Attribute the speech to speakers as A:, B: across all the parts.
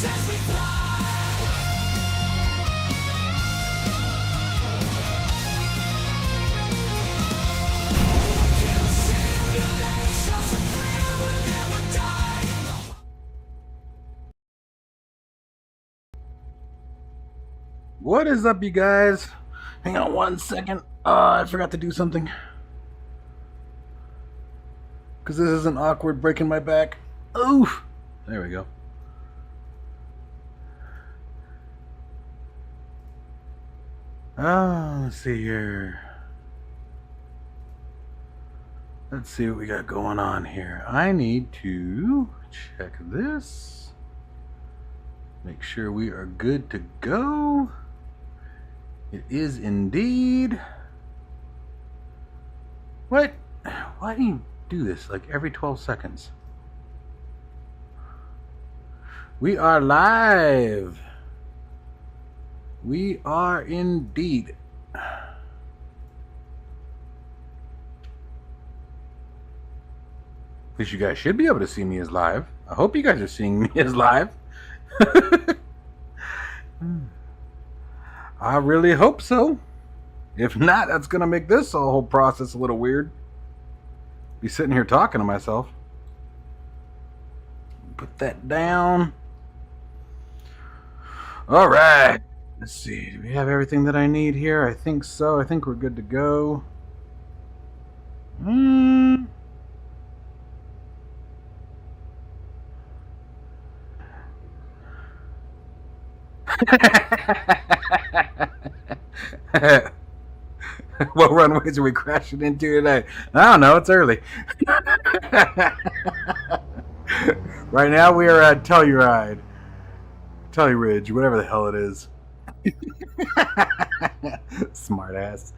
A: What is up, you guys? Hang on 1 second. I forgot to do something. Because this isn't awkward breaking my back. Oof! There we go. Let's see here. Let's see what we got going on here. I need to check this. Make sure we are good to go. It is indeed. What? Why do you do this like every 12 seconds? We are live. We are indeed. At least you guys should be able to see me as live. I hope you guys are seeing me as live. I really hope so. If not, that's going to make this whole process a little weird. Be sitting here talking to myself. Put that down. All right. Let's see. Do we have everything that I need here? I think so. I think we're good to go. What runways are we crashing into today? I don't know. It's early. Right now we are at Telluride, Ridge, whatever the hell it is. Smart ass.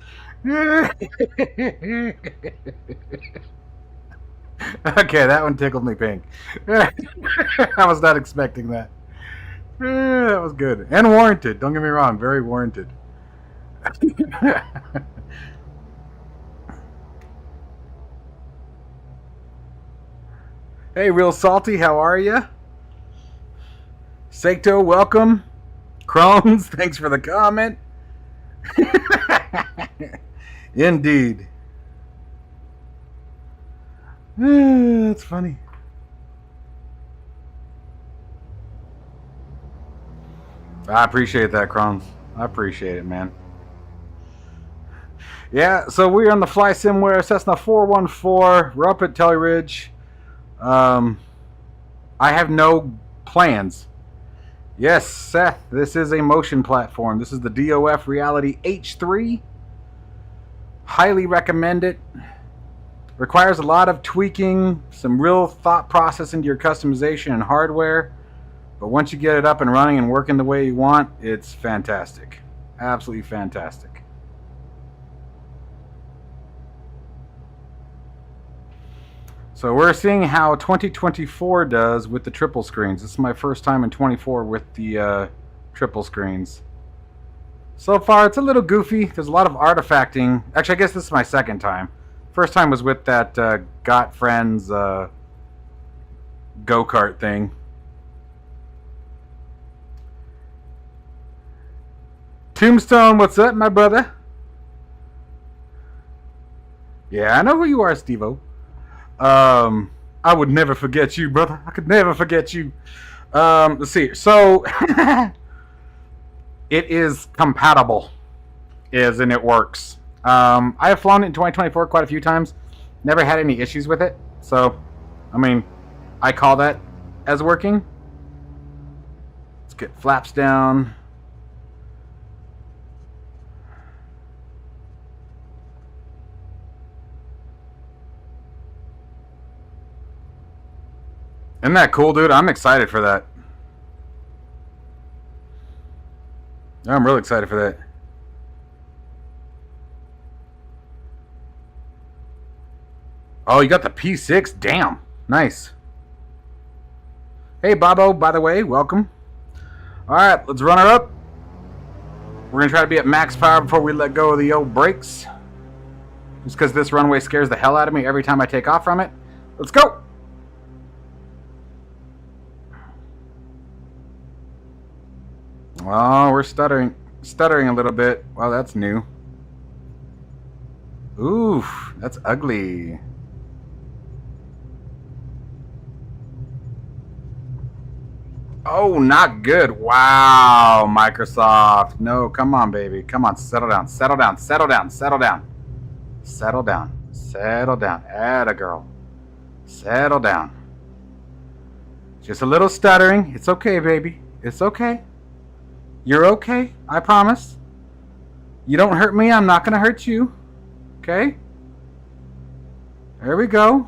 A: Okay, that one tickled me pink. I was not expecting that. That was good and warranted. Don't get me wrong, very warranted. Hey, Real Salty, how are you? Seikto, welcome. Crohn's, thanks for the comment. Indeed. That's funny. I appreciate that, Crohn's. I appreciate it, man. Yeah, so we're on the FlySimware Cessna 414. We're up at Telly Ridge. I have no plans. Yes, Seth, this is a motion platform. This is the DOF Reality H3. Highly recommend it. Requires a lot of tweaking, some real thought process into your customization and hardware. But once you get it up and running and working the way you want, it's fantastic. Absolutely fantastic. So we're seeing how 2024 does with the triple screens. This is my first time in 24 with the triple screens. So far, it's a little goofy. There's a lot of artifacting. Actually, I guess this is my second time. First time was with that Got Friends go-kart thing. Tombstone, what's up, my brother? Yeah, I know who you are, Steve-O. I would never forget you, brother. I could never forget you. Let's see. So, it is compatible, and it works. I have flown it in 2024 quite a few times. Never had any issues with it. So, I mean, I call that as working. Let's get flaps down. Isn't that cool, dude? I'm excited for that. I'm really excited for that. Oh, you got the P6? Damn. Nice. Hey, Bobo, by the way, welcome. Alright, let's run her up. We're going to try to be at max power before we let go of the old brakes. Just because this runway scares the hell out of me every time I take off from it. Let's go! Oh, we're stuttering a little bit. Wow, that's new. Oof, that's ugly. Oh, not good. Wow, Microsoft. No, come on, baby. Come on, settle down. Settle down. Settle down. Settle down. Settle down. Settle down. Atta girl. Settle down. Just a little stuttering. It's okay, baby. It's okay. You're okay. I promise. You don't hurt me. I'm not going to hurt you. Okay? There we go.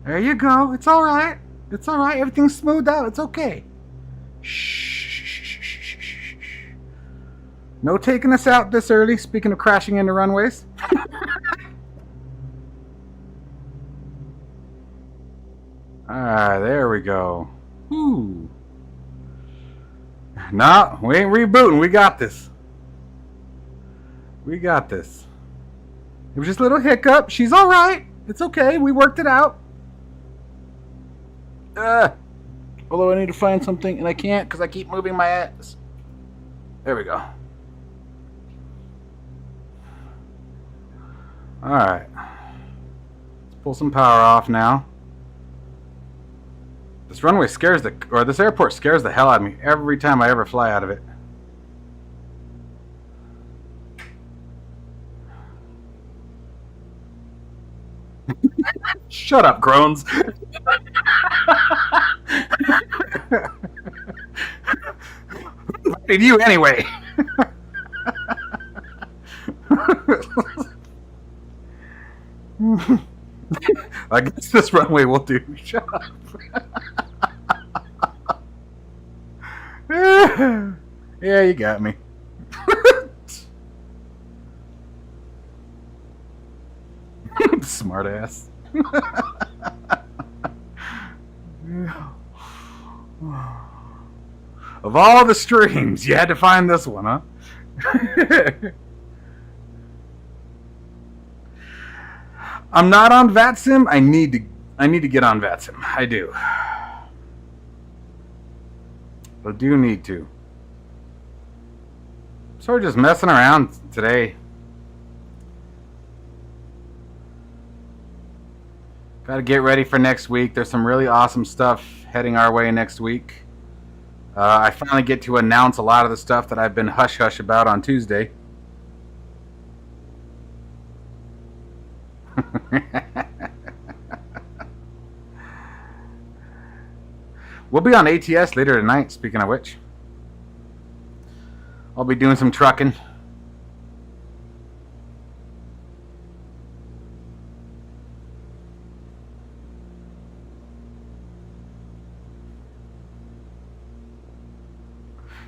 A: There you go. It's all right. It's all right. Everything's smoothed out. It's okay. Shh. No taking us out this early. Speaking of crashing into runways. Alright, there we go. Ooh. No, we ain't rebooting. We got this. We got this. It was just a little hiccup. She's alright. It's okay. We worked it out. Although I need to find something and I can't because I keep moving my ass. There we go. Alright. Let's pull some power off now. This runway scares this airport scares the hell out of me every time I ever fly out of it. Shut up, Groans. Who did you anyway? I guess this runway will do. Shut up. Yeah, you got me. Smart ass. Of all the streams, you had to find this one, huh? I'm not on VATSIM. I need to get on VATSIM. I do. I do need to. So we're just messing around today. Got to get ready for next week. There's some really awesome stuff heading our way next week. I finally get to announce a lot of the stuff that I've been hush-hush about on Tuesday. We'll be on ATS later tonight, speaking of which. I'll be doing some trucking.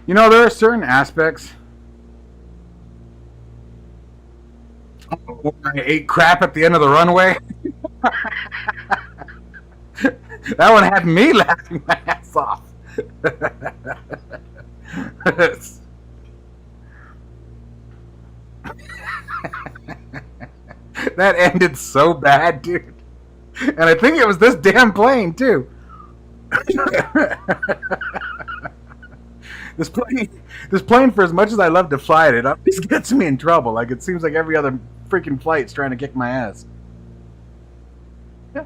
A: You know, there are certain aspects. Oh, I ate crap at the end of the runway. That one had me laughing my ass off. That ended so bad, dude. And I think it was this damn plane, too. This plane, for as much as I love to fly it always gets me in trouble. Like, it seems like every other freaking flight's trying to kick my ass. Yeah.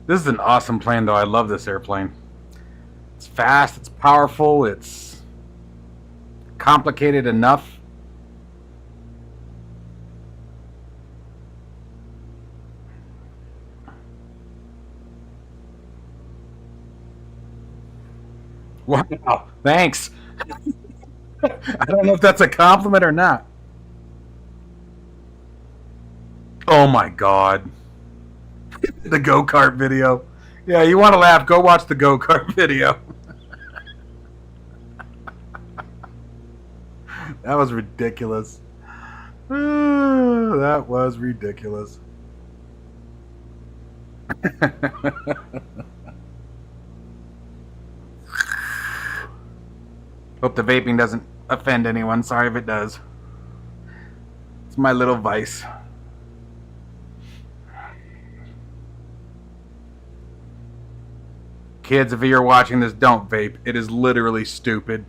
A: This is an awesome plane, though. I love this airplane. It's fast, it's powerful, it's complicated enough. Wow, thanks. I don't know if that's a compliment or not. Oh my god. The go-kart video. Yeah, you want to laugh, go watch the go-kart video. That was ridiculous. That was ridiculous. Hope the vaping doesn't offend anyone. Sorry if it does. It's my little vice. Kids, if you're watching this, don't vape. It is literally stupid.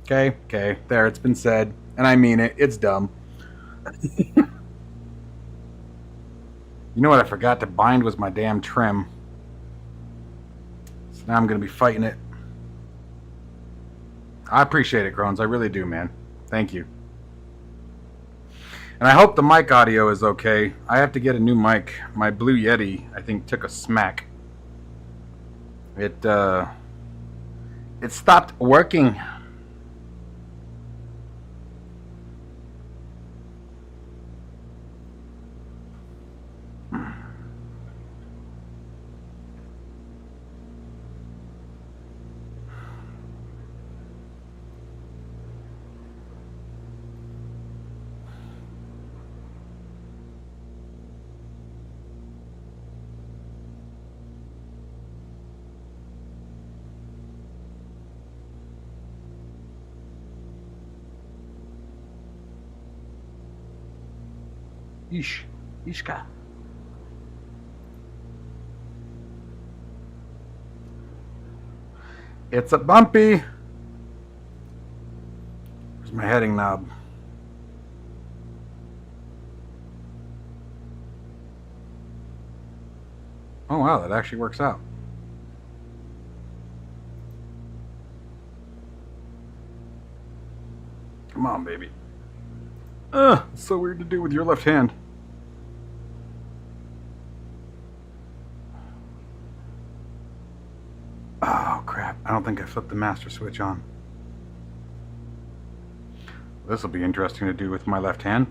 A: Okay? Okay. There, it's been said. And I mean it. It's dumb. You know what I forgot to bind was my damn trim. So now I'm going to be fighting it. I appreciate it, Crones. I really do, man. Thank you. And I hope the mic audio is okay. I have to get a new mic. My Blue Yeti, I think, took a smack. It stopped working. Yeesh. Yeeshka. It's a bumpy. Where's my heading knob? Oh wow, that actually works out. Come on, baby. It's so weird to do with your left hand. Oh crap, I don't think I flipped the master switch on. This will be interesting to do with my left hand.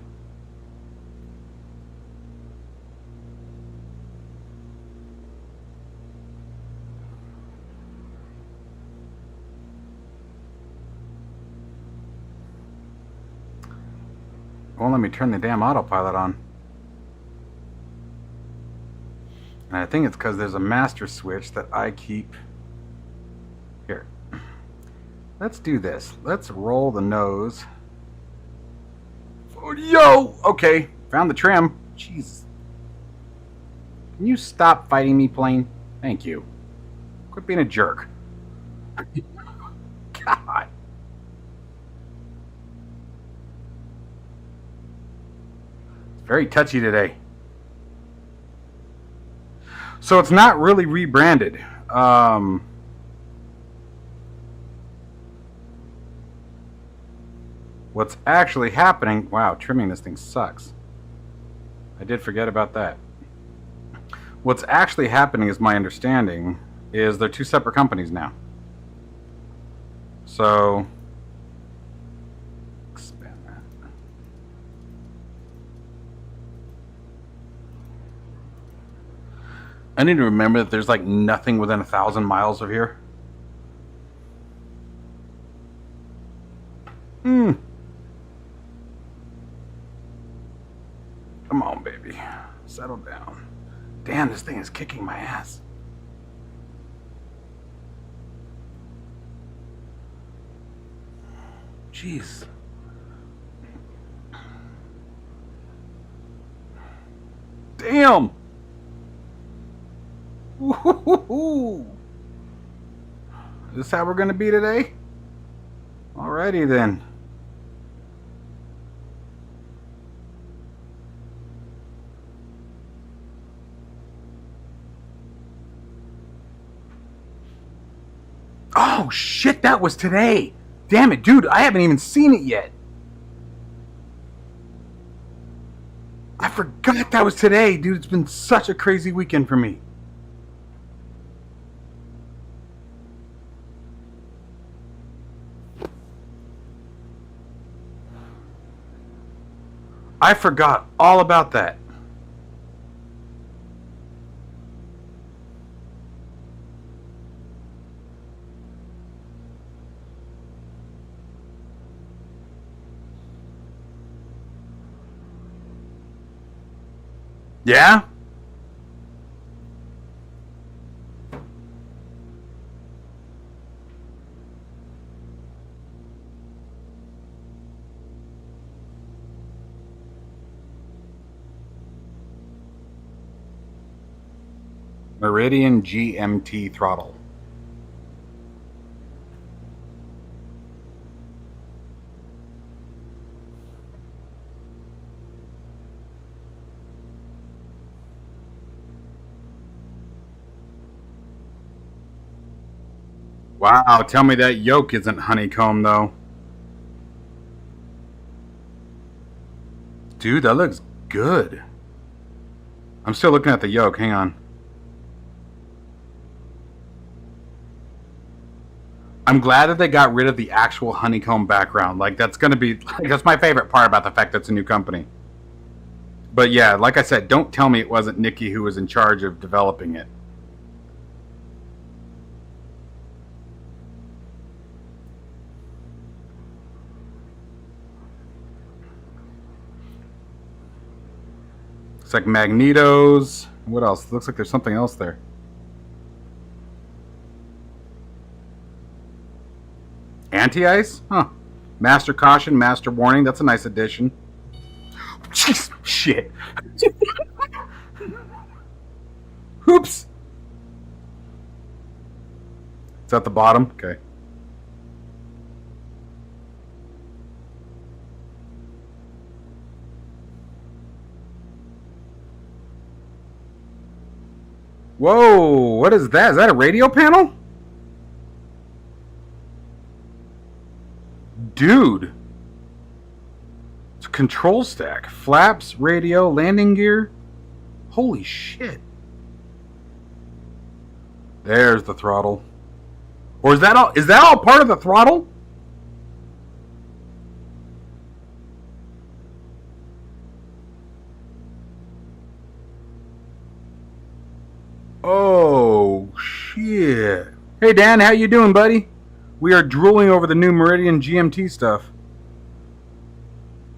A: Won't let me turn the damn autopilot on. And I think it's because there's a master switch that I keep... Here. Let's do this. Let's roll the nose. Oh, yo! Okay, found the trim. Jeez. Can you stop fighting me, plane? Thank you. Quit being a jerk. God. Very touchy today. So it's not really rebranded. What's actually happening... Wow, trimming this thing sucks. I did forget about that. What's actually happening, is my understanding, is they're two separate companies now. So... I need to remember that there's like nothing within 1,000 miles of here. Come on, baby. Settle down. Damn, this thing is kicking my ass. Jeez. Damn! Woo-hoo-hoo-hoo. Is this how we're going to be today? Alrighty then. Oh shit, that was today. Damn it, dude, I haven't even seen it yet. I forgot that was today, dude. It's been such a crazy weekend for me. I forgot all about that. Yeah? Meridian GMT throttle. Wow, tell me that yoke isn't honeycomb though. Dude, that looks good. I'm still looking at the yoke, hang on. I'm glad that they got rid of the actual honeycomb background. Like, that's gonna be, like, that's my favorite part about the fact that it's a new company. But yeah, like I said, don't tell me it wasn't Nikki who was in charge of developing it. It's like magnetos. What else? Looks like there's something else there. Anti-ice? Huh. Master caution, master warning. That's a nice addition. Jeez, shit. Oops. It's at the bottom? Okay. Whoa, what is that? Is that a radio panel? Dude. It's a control stack. Flaps, radio, landing gear. Holy shit. There's the throttle. Or is that all part of the throttle? Oh shit. Hey Dan, how you doing, buddy? We are drooling over the new Meridian GMT stuff.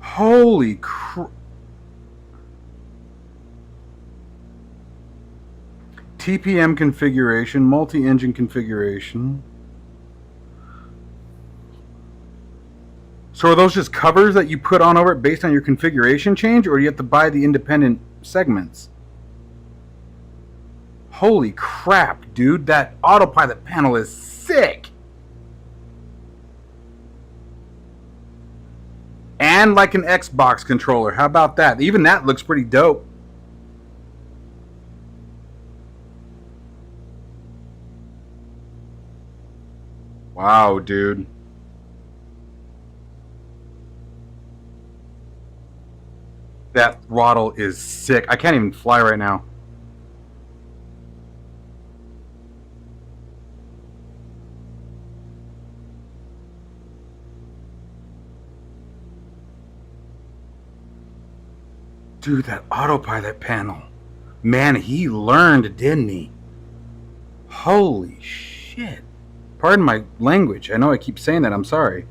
A: Holy crap. TPM configuration, multi-engine configuration. So are those just covers that you put on over it based on your configuration change, or do you have to buy the independent segments? Holy crap, dude. That autopilot panel is sick. And like an Xbox controller. How about that? Even that looks pretty dope. Wow, dude. That throttle is sick. I can't even fly right now. Dude, that autopilot panel. Man, he learned, didn't he? Holy shit. Pardon my language. I know I keep saying that. I'm sorry.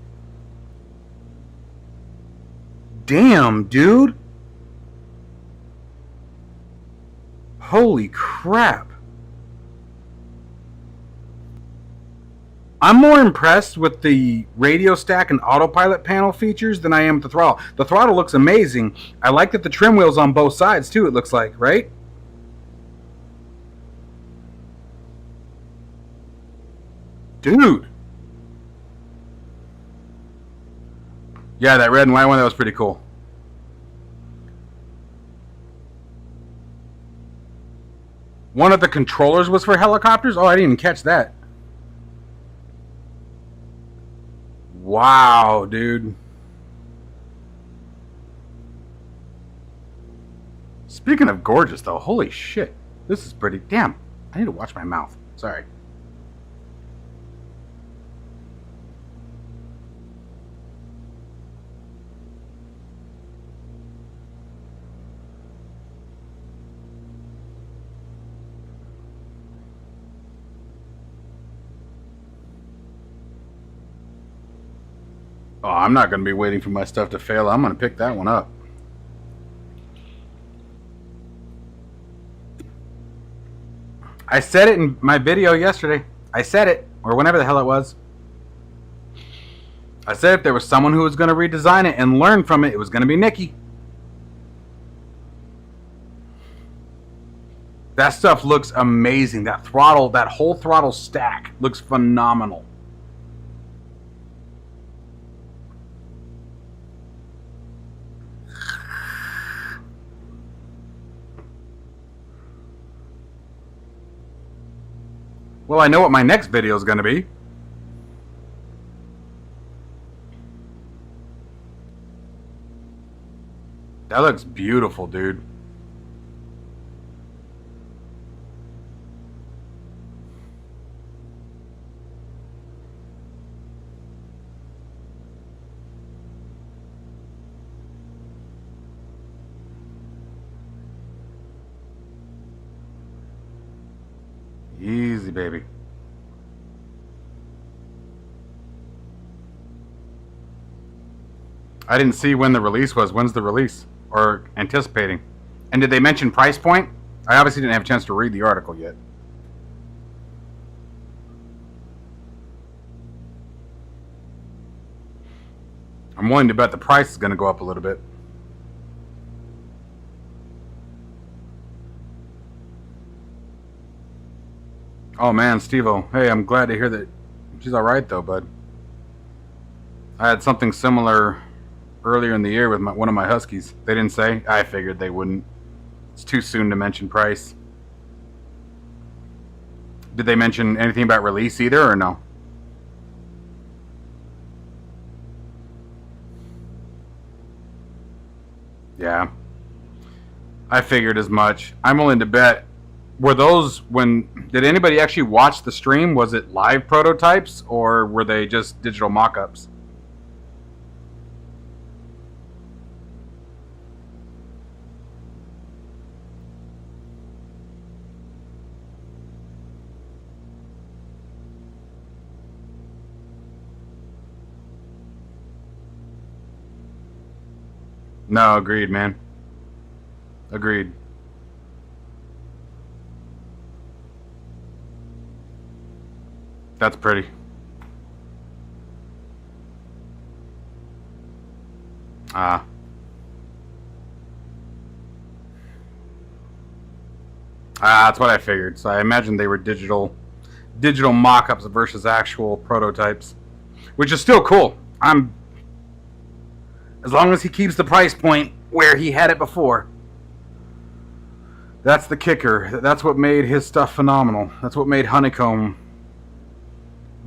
A: Damn, dude. Holy crap. I'm more impressed with the radio stack and autopilot panel features than I am with the throttle. The throttle looks amazing. I like that the trim wheel's on both sides too, it looks like, right? Dude. Yeah, that red and white one, that was pretty cool. One of the controllers was for helicopters? Oh, I didn't even catch that. Wow, dude. Speaking of gorgeous, though, holy shit. This is pretty... Damn, I need to watch my mouth. Sorry. Oh, I'm not going to be waiting for my stuff to fail. I'm going to pick that one up. I said it in my video yesterday. I said it, or whenever the hell it was. I said if there was someone who was going to redesign it and learn from it, it was going to be Nikki. That stuff looks amazing. That throttle, that whole throttle stack looks phenomenal. Well, I know what my next video is going to be. That looks beautiful, dude. Easy, baby. I didn't see when the release was. When's the release? Or anticipating? And did they mention price point? I obviously didn't have a chance to read the article yet. I'm willing to bet the price is going to go up a little bit. Oh man, Steve-O. Hey, I'm glad to hear that she's alright though, bud. I had something similar earlier in the year with one of my Huskies. They didn't say. I figured they wouldn't. It's too soon to mention price. Did they mention anything about release either, or no? Yeah. I figured as much. I'm willing to bet. Were those did anybody actually watch the stream? Was it live prototypes or were they just digital mock-ups? No, agreed, man. Agreed. That's pretty. That's what I figured. So I imagine they were digital mock-ups versus actual prototypes, which is still cool. As long as he keeps the price point where he had it before. That's the kicker. That's what made his stuff phenomenal. That's what made Honeycomb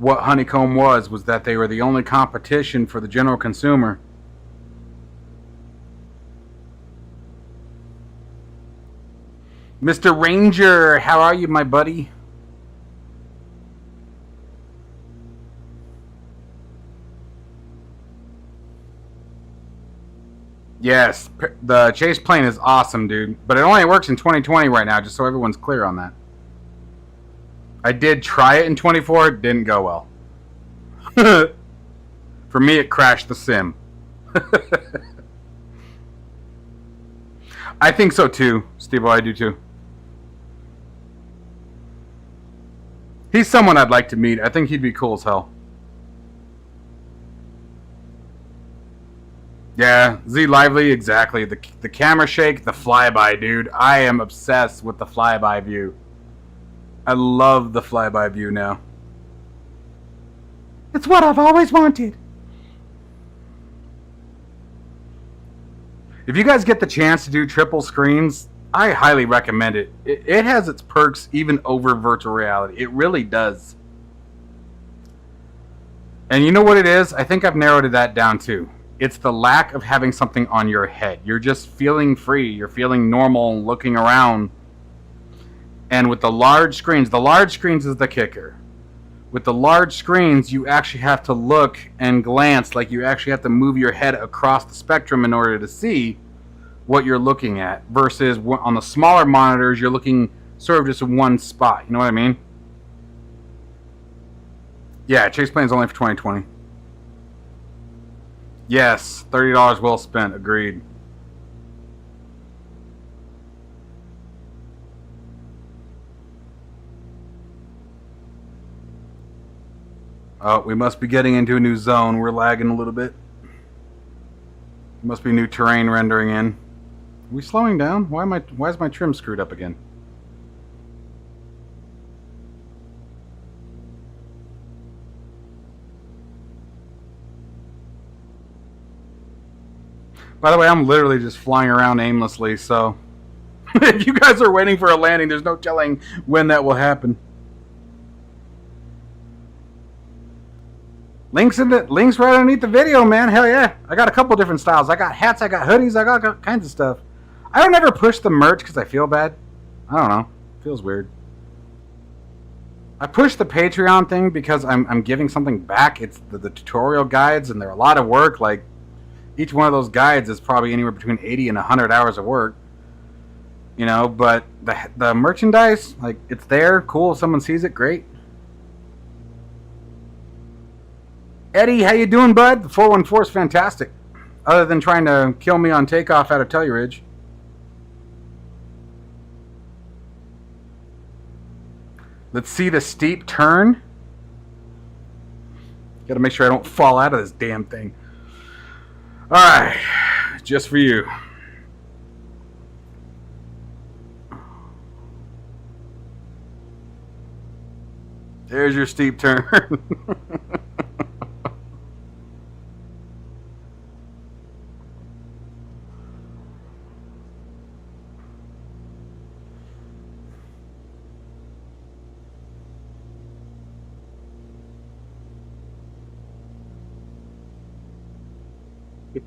A: what Honeycomb was that they were the only competition for the general consumer. Mr. Ranger, how are you, my buddy? Yes, the chase plane is awesome, dude. But it only works in 2020 right now, just so everyone's clear on that. I did try it in 24, it didn't go well. For me, it crashed the sim. I think so too, Steve-O, I do too. He's someone I'd like to meet. I think he'd be cool as hell. Yeah, Z Lively, exactly. The camera shake, the flyby, dude. I am obsessed with the flyby view. I love the flyby view now. It's what I've always wanted. If you guys get the chance to do triple screens, I highly recommend it. It has its perks even over virtual reality. It really does. And you know what it is? I think I've narrowed that down too. It's the lack of having something on your head. You're just feeling free. You're feeling normal, looking around. And with the large screens is the kicker. With the large screens, you actually have to look and glance, like you actually have to move your head across the spectrum in order to see what you're looking at. Versus on the smaller monitors, you're looking sort of just in one spot. You know what I mean? Yeah, Chase Plane's only for 2020. Yes, $30 well spent. Agreed. Oh, we must be getting into a new zone. We're lagging a little bit. Must be new terrain rendering in. Are we slowing down? Why is my trim screwed up again? By the way, I'm literally just flying around aimlessly, so if you guys are waiting for a landing, there's no telling when that will happen. Links right underneath the video, man. Hell yeah. I got a couple different styles. I got hats, I got hoodies, I got all kinds of stuff. I don't ever push the merch because I feel bad. I don't know. It feels weird. I push the Patreon thing because I'm giving something back. It's the tutorial guides, and they're a lot of work. Like, each one of those guides is probably anywhere between 80 and 100 hours of work. You know, but the merchandise, like, it's there. Cool. If someone sees it, great. Eddie, how you doing, bud? The 414 is fantastic. Other than trying to kill me on takeoff out of Telly Ridge. Let's see the steep turn. Gotta make sure I don't fall out of this damn thing. Alright. Just for you. There's your steep turn.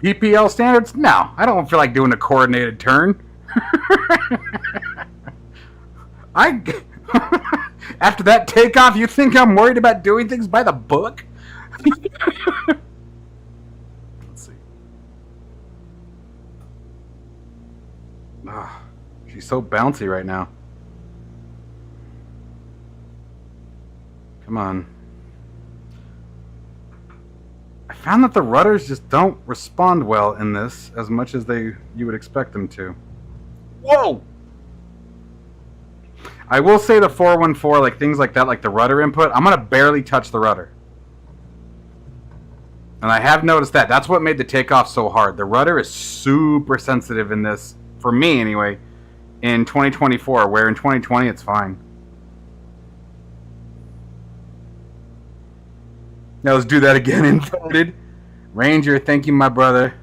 A: PPL standards? No, I don't feel like doing a coordinated turn. After that takeoff, you think I'm worried about doing things by the book? Let's see. Oh, she's so bouncy right now. Come on. I found that the rudders just don't respond well in this as much as you would expect them to. Whoa! I will say the 414, like things like that, like the rudder input, I'm going to barely touch the rudder. And I have noticed that. That's what made the takeoff so hard. The rudder is super sensitive in this, for me anyway, in 2024, where in 2020 it's fine. Now let's do that again inverted. Ranger, thank you, my brother.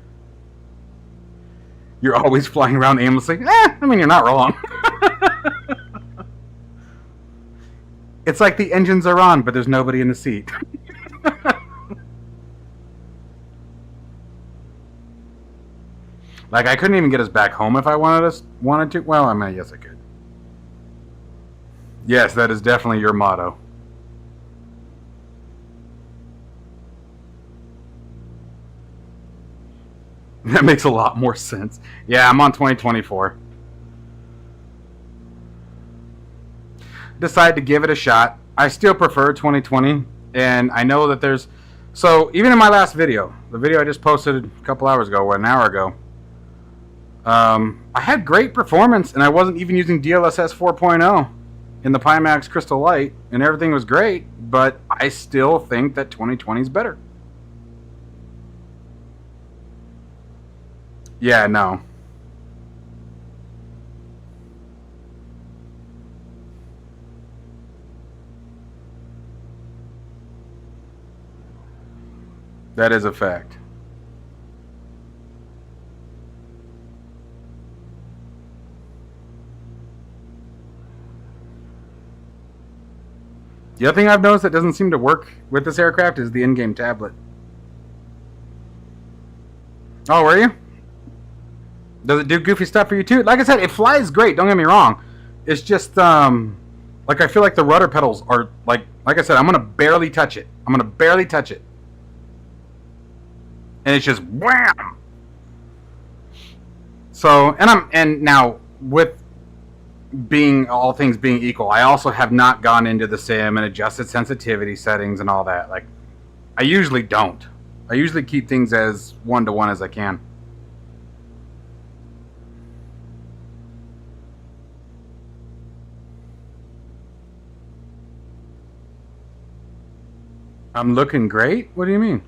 A: You're always flying around aimlessly. I mean, you're not wrong. It's like the engines are on, but there's nobody in the seat. Like, I couldn't even get us back home if I wanted to. Well, I mean, yes, I could. Yes, that is definitely your motto. That makes a lot more sense. Yeah, I'm on 2024. Decided to give it a shot. I still prefer 2020, and I know that there's... So, even in my last video, the video I just posted a couple hours ago, or an hour ago, I had great performance, and I wasn't even using DLSS 4.0 in the Pimax Crystal Light, and everything was great, but I still think that 2020 is better. Yeah, no. That is a fact. The other thing I've noticed that doesn't seem to work with this aircraft is the in-game tablet. Oh, were you? Does it do goofy stuff for you too? Like I said, it flies great, don't get me wrong. It's just, like I feel like the rudder pedals are, like I said, I'm going to barely touch it. I'm going to barely touch it. And it's just wham! So, and now, with all things being equal, I also have not gone into the sim and adjusted sensitivity settings and all that. Like, I usually don't. I usually keep things as one-to-one as I can. I'm looking great? What do you mean?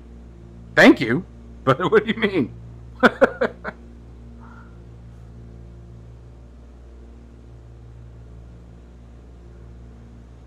A: Thank you, but what do you mean?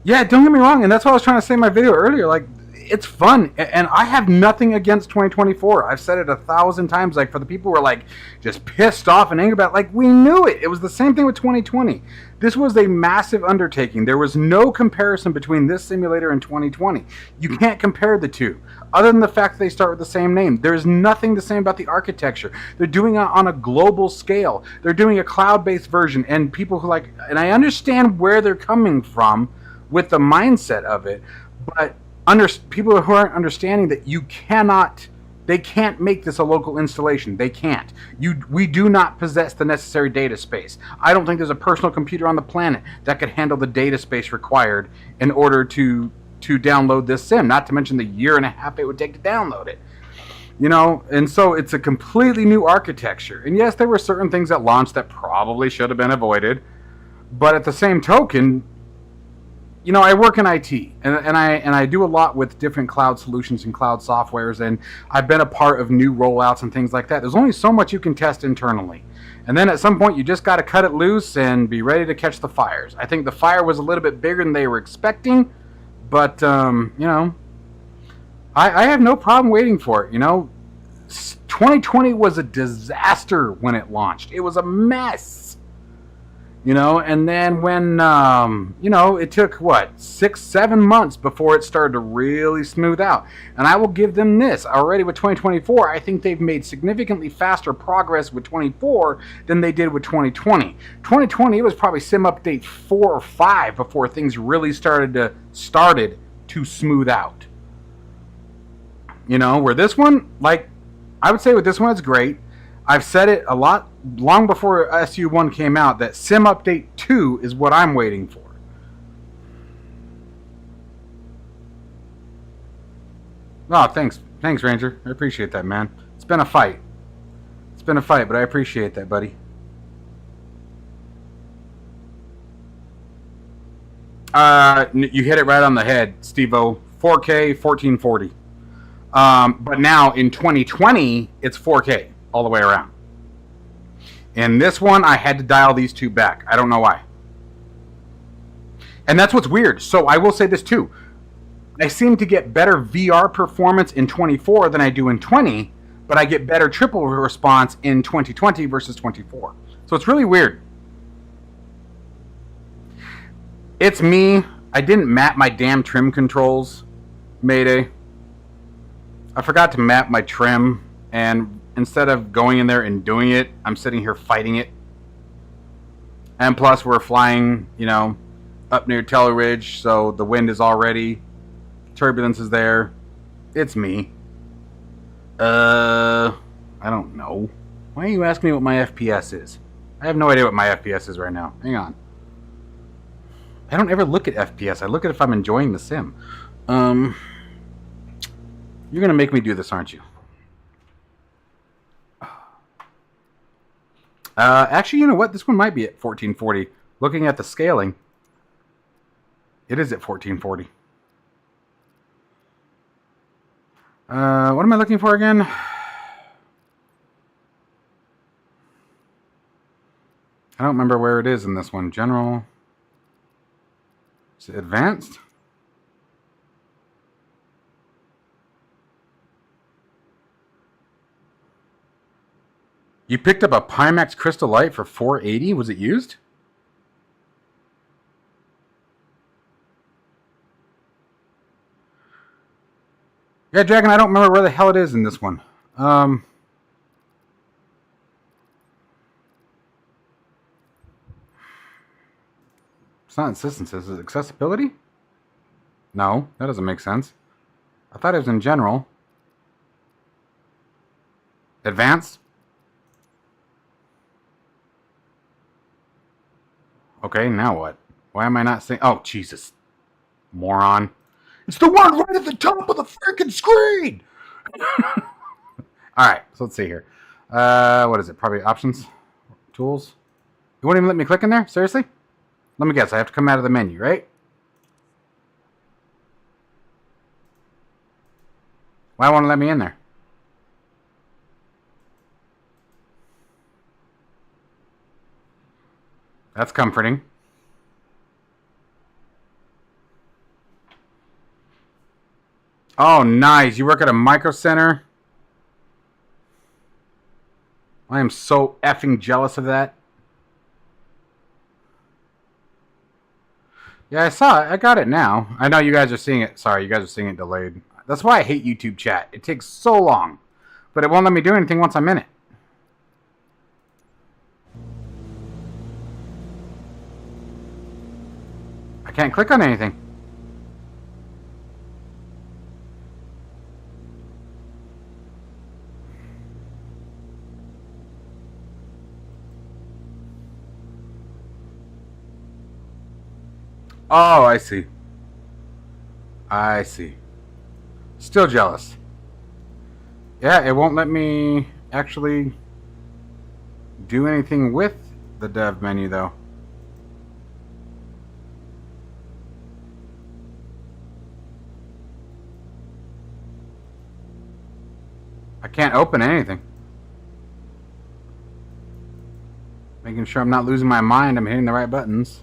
A: Yeah, don't get me wrong, and that's what I was trying to say in my video earlier. Like, it's fun, and I have nothing against 2024. I've said it 1,000 times. Like, for the people who are like just pissed off and angry about it, like, we knew it. It was the same thing with 2020. This was a massive undertaking. There was no comparison between this simulator and 2020. You can't compare the two, other than the fact that they start with the same name. There is nothing the same about the architecture. They're doing it on a global scale. They're doing a cloud-based version, and people who like, and I understand where they're coming from with the mindset of it, but people who aren't understanding that they can't make this a local installation. They can't. We do not possess the necessary data space. I don't think there's a personal computer on the planet that could handle the data space required in order to download this sim, not to mention the year and a half it would take to download it. You know, and so it's a completely new architecture. And yes, there were certain things at launch that probably should have been avoided, but at the same token, you know, I work in IT, and I do a lot with different cloud solutions and cloud softwares, and I've been a part of new rollouts and things like that. There's only so much you can test internally, and then at some point you just got to cut it loose and be ready to catch the fires. I think the fire was a little bit bigger than they were expecting, but you know, I have no problem waiting for it. You know, 2020 was a disaster when it launched. It was a mess. You know, and then when, you know, it took, what, 6-7 months before it started to really smooth out. And I will give them this. Already with 2024, I think they've made significantly faster progress with 24 than they did with 2020. 2020, it was probably sim update 4 or 5 before things really started to smooth out. You know, where this one, like, I would say with this one, it's great. I've said it a lot long before SU1 came out that Sim Update 2 is what I'm waiting for. Oh, thanks, Ranger. I appreciate that, man. It's been a fight. But I appreciate that, buddy. You hit it right on the head, Steve-O. 4K, 1440. But now in 2020, it's 4K. All the way around. And this one, I had to dial these two back. I don't know why. And that's what's weird. So I will say this too. I seem to get better VR performance in 24 than I do in 20, but I get better triple response in 2020 versus 24. So it's really weird. It's me. I didn't map my damn trim controls, Mayday. I forgot to map my trim, and instead of going in there and doing it, I'm sitting here fighting it. And plus, we're flying, you know, up near Telly Ridge, so the wind is already, turbulence is there. It's me. I don't know. Why are you asking me what my FPS is? I have no idea what my FPS is right now. Hang on. I don't ever look at FPS. I look at if I'm enjoying the sim. You're gonna make me do this, aren't you? Actually, you know what? This one might be at 1440. Looking at the scaling, it is at 1440. What am I looking for again? I don't remember where it is in this one. General. Is it advanced? You picked up a Pimax Crystal Light for $480? Was it used? Yeah, Dragon, I don't remember where the hell it is in this one. It's not assistance. Is it accessibility? No, that doesn't make sense. I thought it was in general. Advanced? Okay, now what? Why am I not saying... Oh, Jesus. Moron. It's the one right at the top of the freaking screen! Alright, so let's see here. What is it? Probably options? Tools? You won't even let me click in there? Seriously? Let me guess. I have to come out of the menu, right? Why won't it let me in there? That's comforting. Oh, nice. You work at a micro center? I am so effing jealous of that. Yeah, I saw it. I got it now. I know you guys are seeing it. Sorry, you guys are seeing it delayed. That's why I hate YouTube chat. It takes so long. But it won't let me do anything once I'm in it. I can't click on anything. Oh, I see. I see. Still jealous. Yeah, it won't let me actually do anything with the dev menu, though. I can't open anything. Making sure I'm not losing my mind. I'm hitting the right buttons.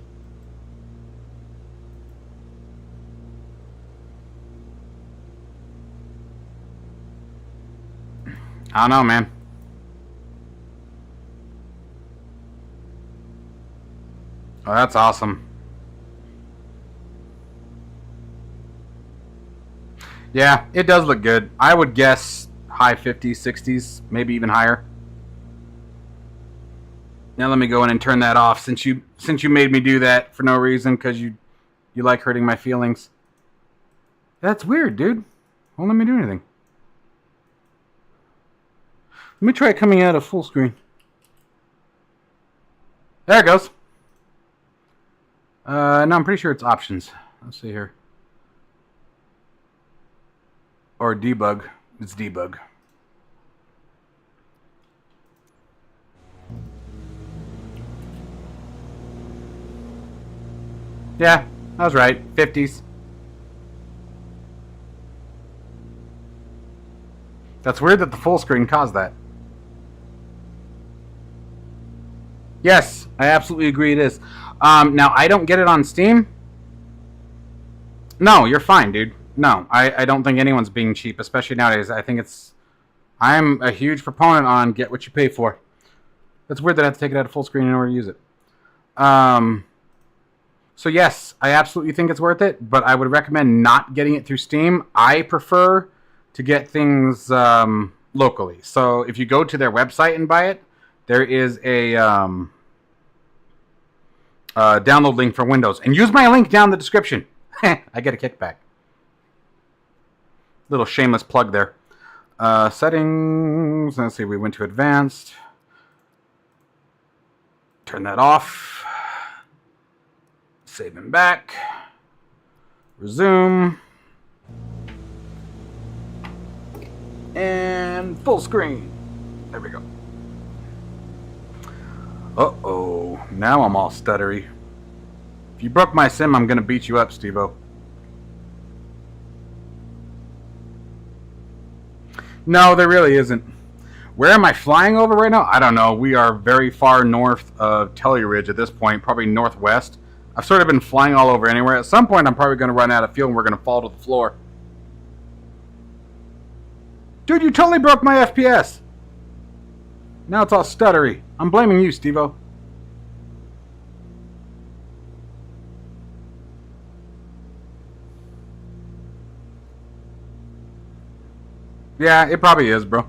A: I don't know, man. Oh, that's awesome. Yeah, it does look good. I would guess high 50s, 60s, maybe even higher. Now let me go in and turn that off since you made me do that for no reason because you like hurting my feelings. That's weird, dude. Won't let me do anything. Let me try coming out of full screen. There it goes. No, I'm pretty sure it's options. Let's see here. Or debug. It's debug. Yeah, I was right. 50s. That's weird that the full screen caused that. Yes, I absolutely agree it is. Now, I don't get it on Steam. No, you're fine, dude. No, I don't think anyone's being cheap, especially nowadays. I think I'm a huge proponent on get what you pay for. It's weird that I have to take it out of full screen in order to use it. So yes, I absolutely think it's worth it, but I would recommend not getting it through Steam. I prefer to get things locally. So if you go to their website and buy it, there is a download link for Windows. And use my link down in the description. I get a kickback. Little shameless plug there. Settings. Let's see, we went to advanced. Turn that off. Save and back. Resume. And full screen. There we go. Uh-oh. Now I'm all stuttery. If you broke my sim, I'm going to beat you up, Steve-O. No, there really isn't. Where am I flying over right now? I don't know. We are very far north of Telly Ridge at this point, probably northwest. I've sort of been flying all over anywhere. At some point, I'm probably going to run out of fuel and we're going to fall to the floor. Dude, you totally broke my FPS. Now it's all stuttery. I'm blaming you, Steve-O. Yeah, it probably is, bro.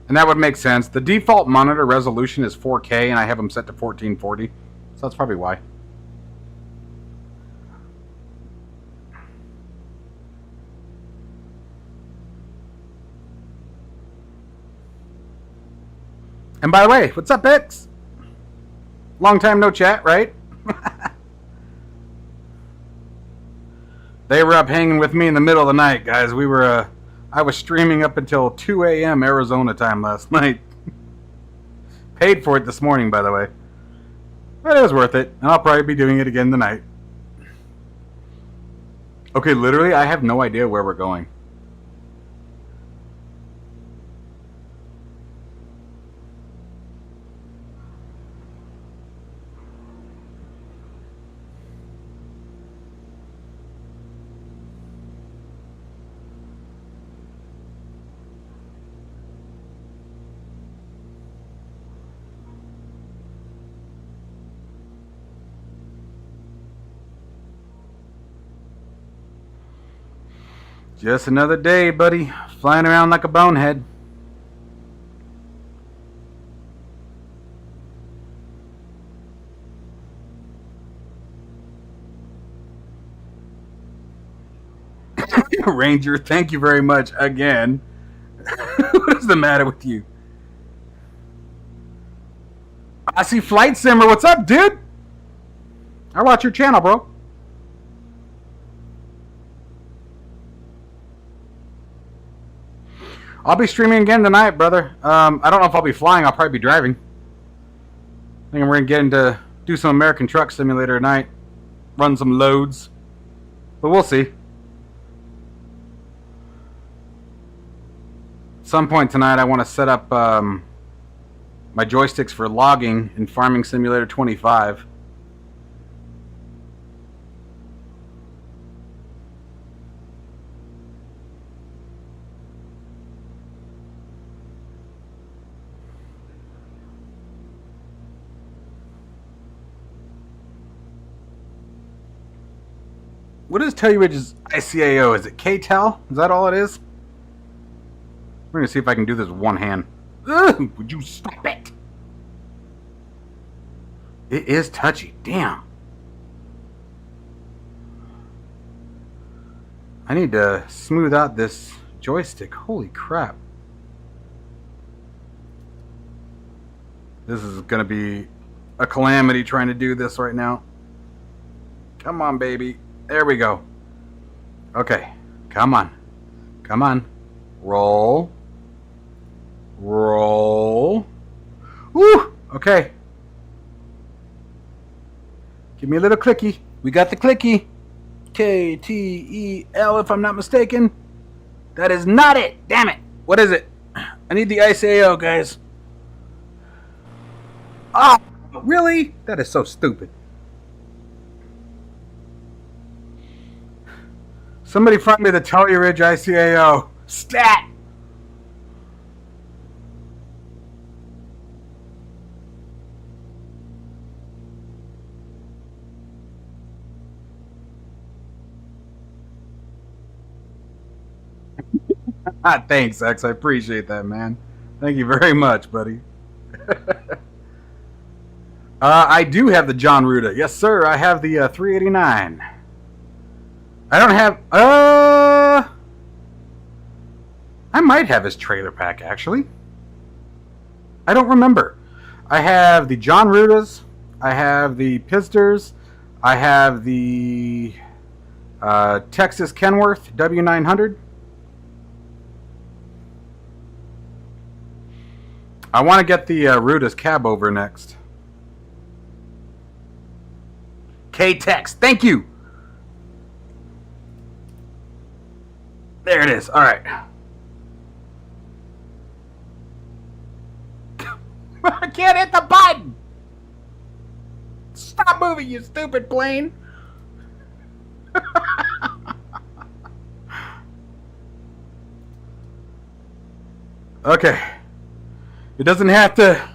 A: And that would make sense. The default monitor resolution is 4K, and I have them set to 1440. So that's probably why. And by the way, what's up, X? Long time no chat, right? They were up hanging with me in the middle of the night, guys. I was streaming up until 2 a.m. Arizona time last night. Paid for it this morning, by the way. But it was worth it, and I'll probably be doing it again tonight. Okay, literally, I have no idea where we're going. Just another day, buddy. Flying around like a bonehead. Ranger, thank you very much again. What is the matter with you? I see Flight Simmer. What's up, dude? I watch your channel, bro. I'll be streaming again tonight, brother. I don't know if I'll be flying. I'll probably be driving. I think we're going to get into do some American Truck Simulator tonight. Run some loads. But we'll see. At some point tonight, I want to set up my joysticks for logging in Farming Simulator 25. What is Tellurige's ICAO? Is it KTEL? Is that all it is? We're going to see if I can do this with one hand. Ugh, would you stop it? It is touchy. Damn. I need to smooth out this joystick. Holy crap. This is going to be a calamity trying to do this right now. Come on, baby. There we go. Okay. Come on. Come on. Roll. Roll. Woo! Okay. Give me a little clicky. We got the clicky. KTEL, if I'm not mistaken. That is not it. Damn it. What is it? I need the ICAO, guys. Oh, really? That is so stupid. Somebody find me the Tellurige ICAO. Stat! Thanks, X. I appreciate that, man. Thank you very much, buddy. I do have the John Ruda. Yes, sir. I have the 389. I don't have... I might have his trailer pack, actually. I don't remember. I have the John Rudas. I have the Pisters. I have the Texas Kenworth W900. I want to get the Rudas cab over next. K-Tex, thank you! There it is, alright. I can't hit the button! Stop moving, you stupid plane! Okay. It doesn't have to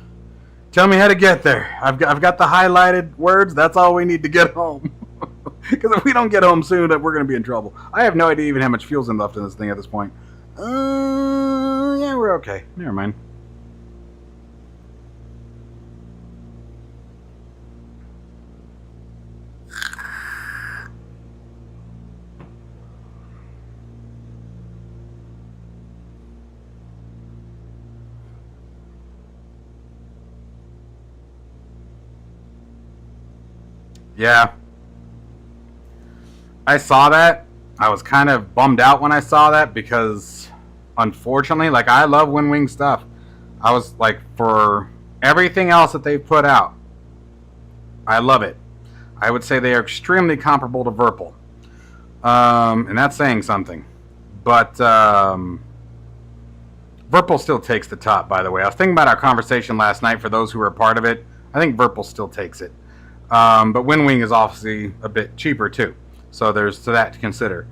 A: tell me how to get there. I've got the highlighted words. That's all we need to get home. Because if we don't get home soon, we're going to be in trouble. I have no idea even how much fuel's left in this thing at this point. Yeah, we're okay. Never mind. Yeah. I saw that. I was kind of bummed out when I saw that because, unfortunately, like, I love WinWing stuff. I was like, for everything else that they've put out, I love it. I would say they are extremely comparable to Virpil. And that's saying something. But Virpil still takes the top, by the way. I was thinking about our conversation last night for those who were a part of it. I think Virpil still takes it. But WinWing is obviously a bit cheaper too, so there's that to consider.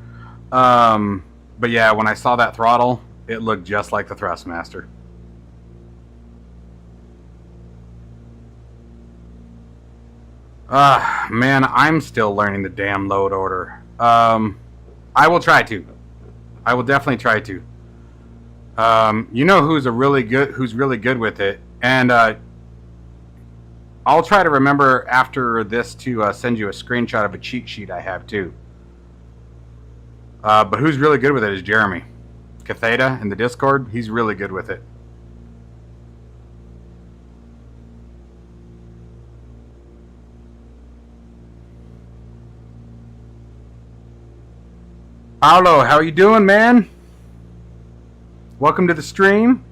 A: But yeah, when I saw that throttle, it looked just like the Thrustmaster. Man, I'm still learning the damn load order. I will try to. I will definitely try to. You know who's really good with it, and I'll try to remember after this to send you a screenshot of a cheat sheet I have too. But who's really good with it is Jeremy Catheta in the Discord. He's really good with it. Paolo, how are you doing, man? Welcome to the stream.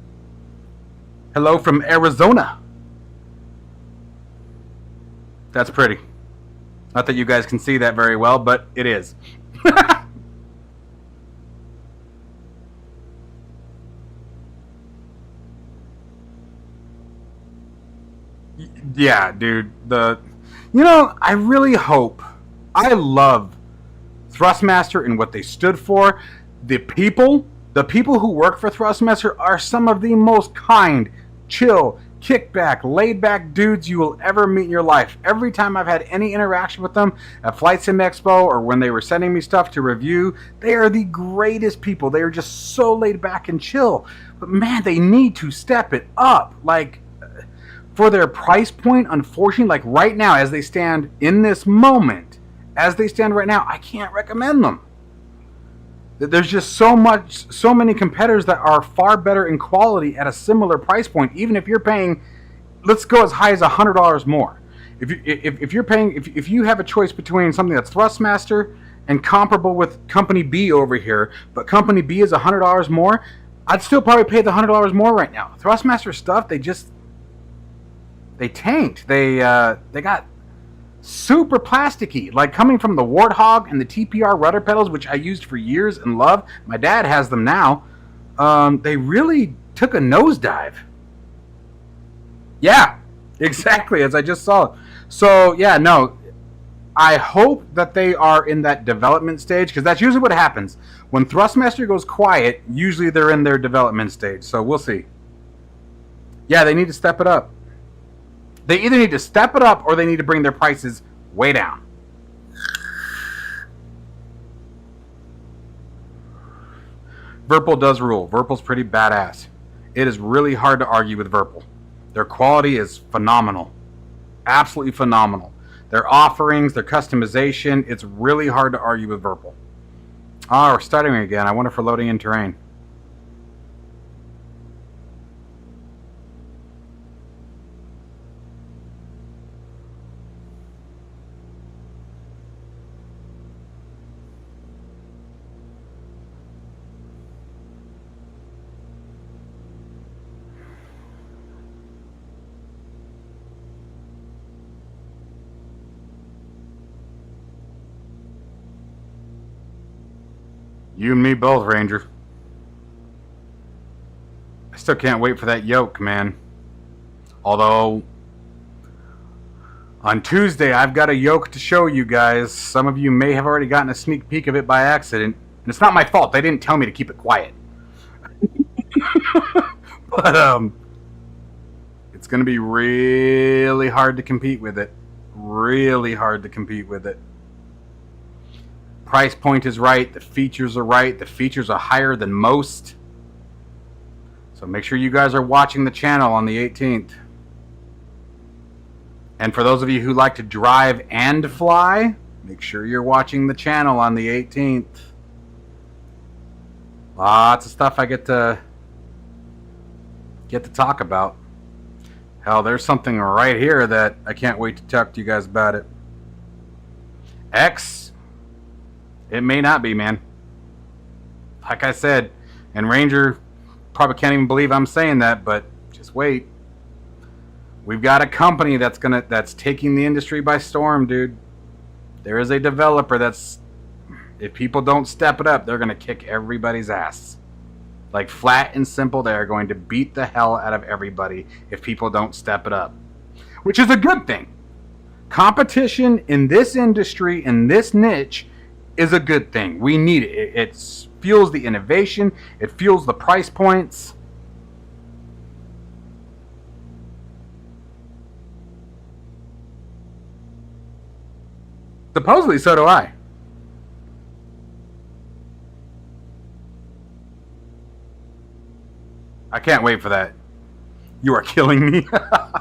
A: Hello from Arizona. That's pretty. Not that you guys can see that very well, but it is. Yeah, dude. I really hope. I love Thrustmaster and what they stood for. The people who work for Thrustmaster are some of the most kind, chill, kickback, laid-back dudes you will ever meet in your life. Every time I've had any interaction with them at Flight Sim Expo or when they were sending me stuff to review, they are the greatest people. They are just so laid back and chill. But man, they need to step it up. Like, for their price point, unfortunately, like right now, as they stand in this moment, as they stand right now, I can't recommend them. There's just so many competitors that are far better in quality at a similar price point. Even if you're paying, let's go as high as $100 more. If you have a choice between something that's Thrustmaster and comparable with Company B over here, but Company B is $100 more, I'd still probably pay the $100 more right now. Thrustmaster stuff, they tanked. They got super plasticky, like coming from the Warthog and the TPR rudder pedals, which I used for years and love. My dad has them now. They really took a nosedive. Yeah, exactly, as I just saw. So, yeah, no, I hope that they are in that development stage, because that's usually what happens. When Thrustmaster goes quiet, usually they're in their development stage, so we'll see. Yeah, they need to step it up. They either need to step it up or they need to bring their prices way down. Virpil does rule. Virpil's pretty badass. It is really hard to argue with Virpil. Their quality is phenomenal. Absolutely phenomenal. Their offerings, their customization, it's really hard to argue with Virpil. Oh, we're stuttering again. I wonder if we're loading in terrain. You and me both, Ranger. I still can't wait for that yoke, man. Although, on Tuesday, I've got a yoke to show you guys. Some of you may have already gotten a sneak peek of it by accident. And it's not my fault. They didn't tell me to keep it quiet. But, it's going to be really hard to compete with it. Really hard to compete with it. Price point is right. The features are right. The features are higher than most. So make sure you guys are watching the channel on the 18th. And for those of you who like to drive and fly, make sure you're watching the channel on the 18th. Lots of stuff I get to talk about. Hell, there's something right here that I can't wait to talk to you guys about it. X. It may not be, man. Like I said, and Ranger probably can't even believe I'm saying that, but just wait. We've got a company that's taking the industry by storm, dude. There is a developer that's, if people don't step it up, they're gonna kick everybody's ass. Like, flat and simple, they are going to beat the hell out of everybody if people don't step it up. Which is a good thing. Competition in this industry, in this niche, is a good thing. We need it. It fuels the innovation. It fuels the price points. Supposedly, so do I. I can't wait for that. You are killing me. Yeah,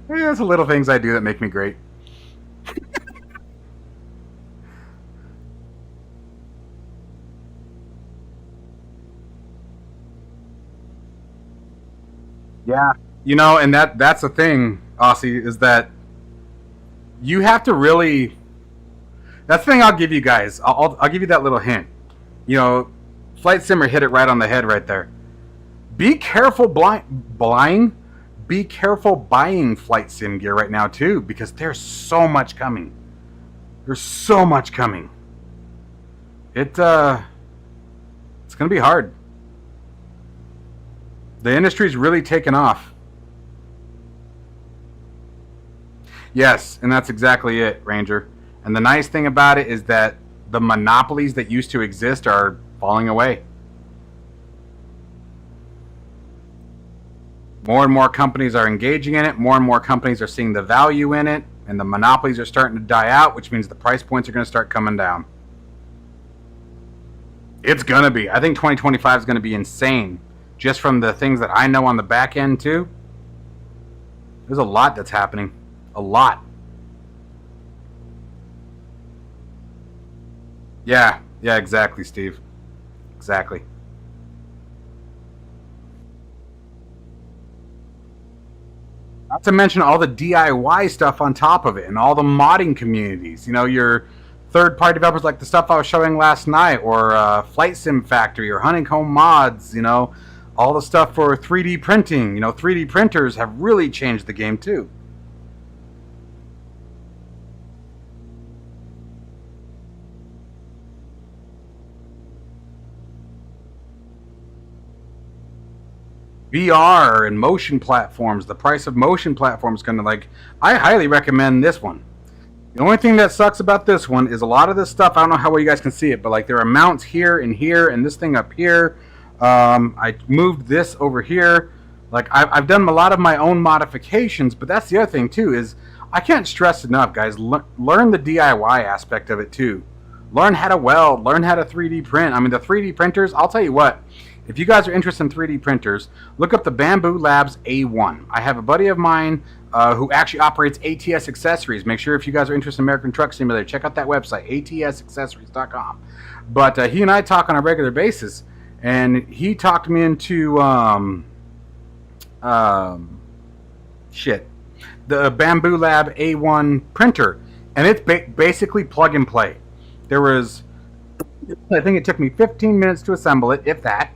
A: it's the little things I do that make me great. Yeah. You know, and that's the thing, Aussie, is that you have to really. That's the thing I'll give you guys. I'll give you that little hint. You know, Flight Simmer hit it right on the head right there. Be careful buying. Be careful buying flight sim gear right now too, because there's so much coming. There's so much coming. It's gonna be hard. The industry's really taken off. Yes, and that's exactly it, Ranger. And the nice thing about it is that the monopolies that used to exist are falling away. More and more companies are engaging in it. More and more companies are seeing the value in it. And the monopolies are starting to die out, which means the price points are going to start coming down. It's going to be. I think 2025 is going to be insane. Just from the things that I know on the back end, too. There's a lot that's happening. A lot. Yeah, exactly, Steve. Exactly. Not to mention all the DIY stuff on top of it and all the modding communities. You know, your third-party developers like the stuff I was showing last night, or Flight Sim Factory, or Honeycomb Mods. You know, all the stuff for 3D printing. You know, 3D printers have really changed the game too. VR and motion platforms. The price of motion platforms going to like. I highly recommend this one. The only thing that sucks about this one is a lot of this stuff. I don't know how well you guys can see it, but like there are mounts here and this thing up here. I moved this over here. Like I've done a lot of my own modifications, but that's the other thing too is I can't stress enough, guys. Learn the DIY aspect of it too. Learn how to weld. Learn how to 3D print. I mean, the 3D printers. I'll tell you what. If you guys are interested in 3D printers, look up the Bamboo Labs A1. I have a buddy of mine who actually operates ATS Accessories. Make sure if you guys are interested in American Truck Simulator, check out that website, atsaccessories.com. But he and I talk on a regular basis, and he talked me into the Bamboo Lab A1 printer, and it's basically plug and play. I think it took me 15 minutes to assemble it, if that.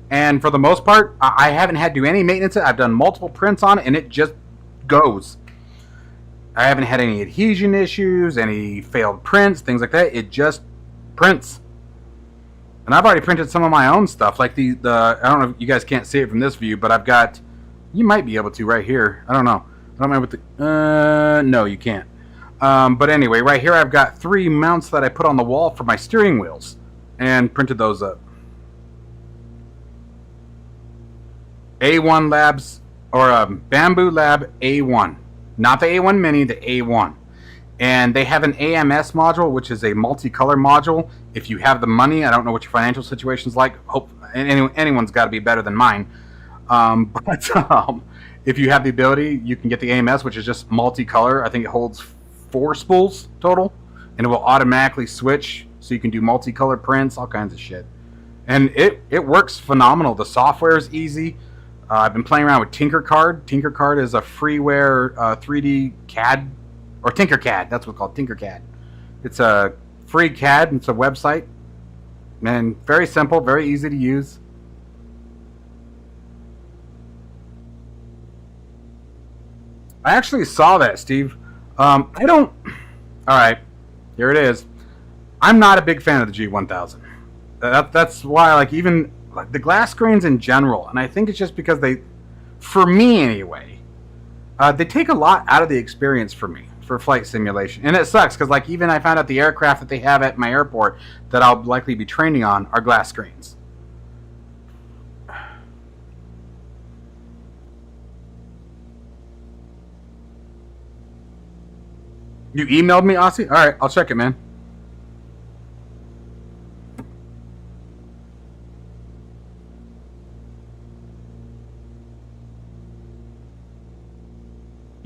A: And for the most part, I haven't had to do any maintenance. I've done multiple prints on it, and it just goes. I haven't had any adhesion issues, any failed prints, things like that. It just prints. And I've already printed some of my own stuff, like the I don't know if you guys can't see it from this view, but I've got. You might be able to right here. I don't know. I don't remember what the. No, you can't. But anyway, right here I've got 3 mounts that I put on the wall for my steering wheels, and printed those up. A1 Labs, or Bamboo Lab A1. Not the A1 Mini, the A1. And they have an AMS module, which is a multicolor module. If you have the money, I don't know what your financial situation's like. Hope anyone's got to be better than mine. But if you have the ability, you can get the AMS, which is just multicolor. I think it holds 4 spools total, and it will automatically switch, so you can do multicolor prints, all kinds of shit. And it works phenomenal. The software is easy. I've been playing around with Tinkercad. Tinkercad is a freeware 3D CAD, or Tinkercad. That's what's called, Tinkercad. It's a free CAD. It's a website, and very simple, very easy to use. I actually saw that, Steve. I don't. All right, here it is. I'm not a big fan of the G1000. That's why, like, even like the glass screens in general, and I think it's just because they, for me anyway, they take a lot out of the experience for me for flight simulation, and it sucks because like even I found out the aircraft that they have at my airport that I'll likely be training on are glass screens. You emailed me, Aussie? All right, I'll check it, man.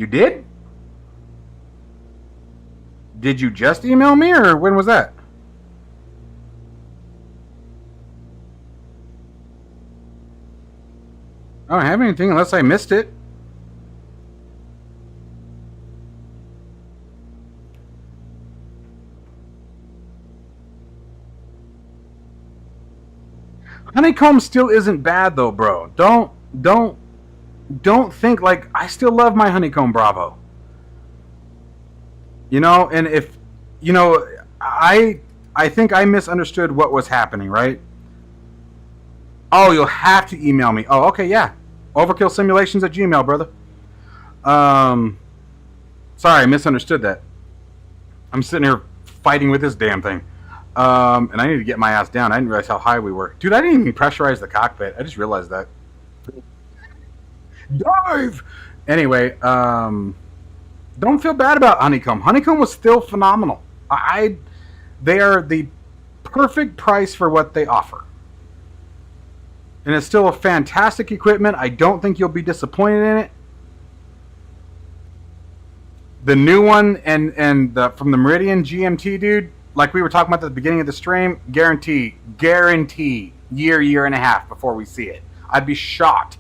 A: You did? Did you just email me, or when was that? I don't have anything unless I missed it. Honeycomb still isn't bad though, bro. Don't think like I still love my Honeycomb Bravo. You know, and if you know, I think I misunderstood what was happening, right? Oh, you'll have to email me. Oh, okay, yeah. Overkill Simulations at Gmail, brother. Sorry, I misunderstood that. I'm sitting here fighting with this damn thing. And I need to get my ass down. I didn't realize how high we were. Dude, I didn't even pressurize the cockpit. I just realized that. Dive! Anyway, don't feel bad about Honeycomb. Honeycomb was still phenomenal. They are the perfect price for what they offer. And it's still a fantastic equipment. I don't think you'll be disappointed in it. The new one and from the Meridian GMT, dude, like we were talking about at the beginning of the stream, guarantee, year and a half before we see it. I'd be shocked,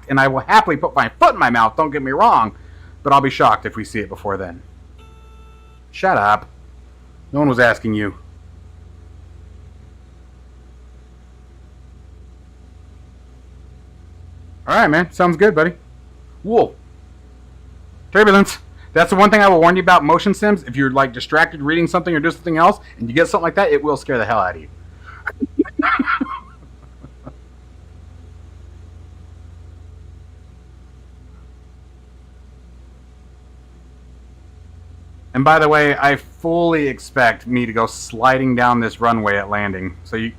A: and I will happily put my foot in my mouth, don't get me wrong, but I'll be shocked if we see it before then. Shut up. No one was asking you. Alright, man. Sounds good, buddy. Whoa. Turbulence. That's the one thing I will warn you about motion sims. If you're like distracted reading something or doing something else, and you get something like that, it will scare the hell out of you. And by the way, I fully expect me to go sliding down this runway at landing. So you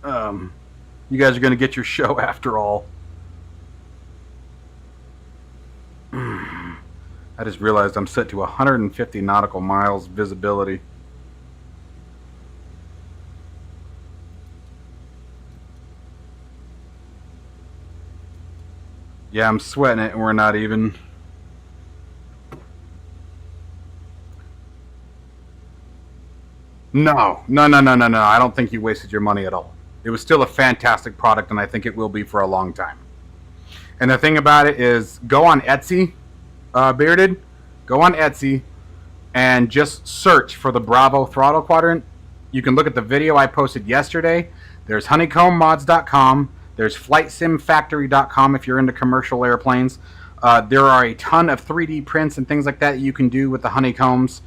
A: guys are going to get your show after all. I just realized I'm set to 150 nautical miles visibility. Yeah, I'm sweating it and we're not even. No. I don't think you wasted your money at all. It was still a fantastic product, and I think it will be for a long time. And the thing about it is, go on Etsy, Bearded. Go on Etsy and just search for the Bravo throttle quadrant. You can look at the video I posted yesterday. There's honeycombmods.com. There's flightsimfactory.com if you're into commercial airplanes. There are a ton of 3D prints and things like that you can do with the honeycombs.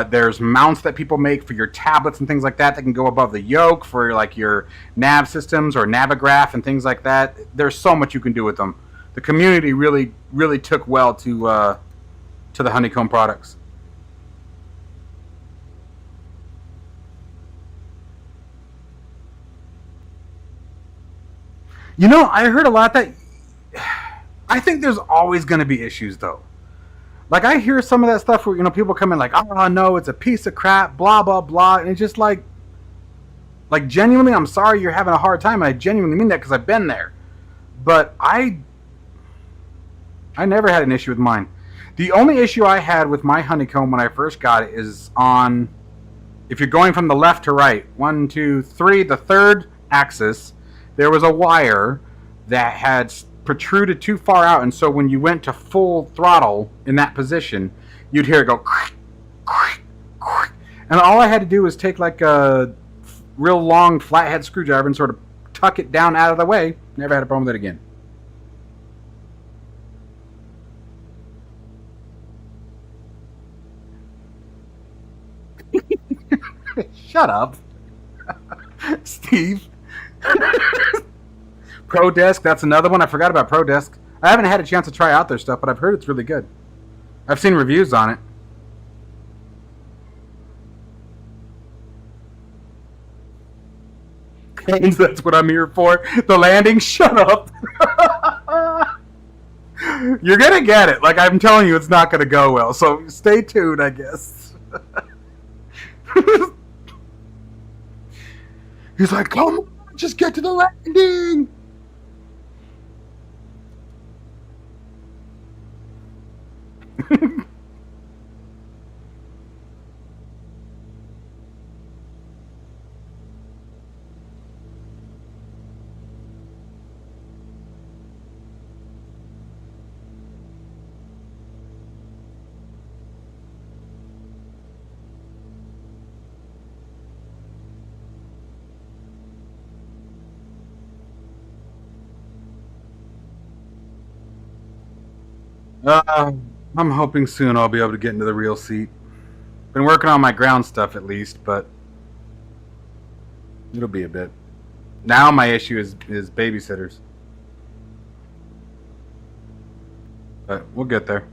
A: There's mounts that people make for your tablets and things like that that can go above the yoke for like your nav systems or Navigraph and things like that. There's so much you can do with them. The community really took well to the honeycomb products. You know, I heard a lot that I think there's always going to be issues though. Like I hear some of that stuff where, you know, people come in like, oh no, it's a piece of crap, blah blah blah, and it's just like genuinely, I'm sorry you're having a hard time, and I genuinely mean that because I've been there. But I never had an issue with mine. The only issue I had with my honeycomb when I first got it is on, if you're going from the left to right, 1, 2, 3, the third axis, there was a wire that had protruded too far out, and so when you went to full throttle in that position, you'd hear it go, and all I had to do was take like a real long flathead screwdriver and sort of tuck it down out of the way. Never had a problem with it again. Shut up. Steve. ProDesk, that's another one. I forgot about ProDesk. I haven't had a chance to try out their stuff, but I've heard it's really good. I've seen reviews on it. That's what I'm here for. The landing, shut up. You're gonna get it. Like I'm telling you, it's not gonna go well. So stay tuned, I guess. He's like, come on, just get to the landing. Uh, I'm hoping soon I'll be able to get into the real seat. Been working on my ground stuff at least, but it'll be a bit. Now my issue is babysitters. But we'll get there.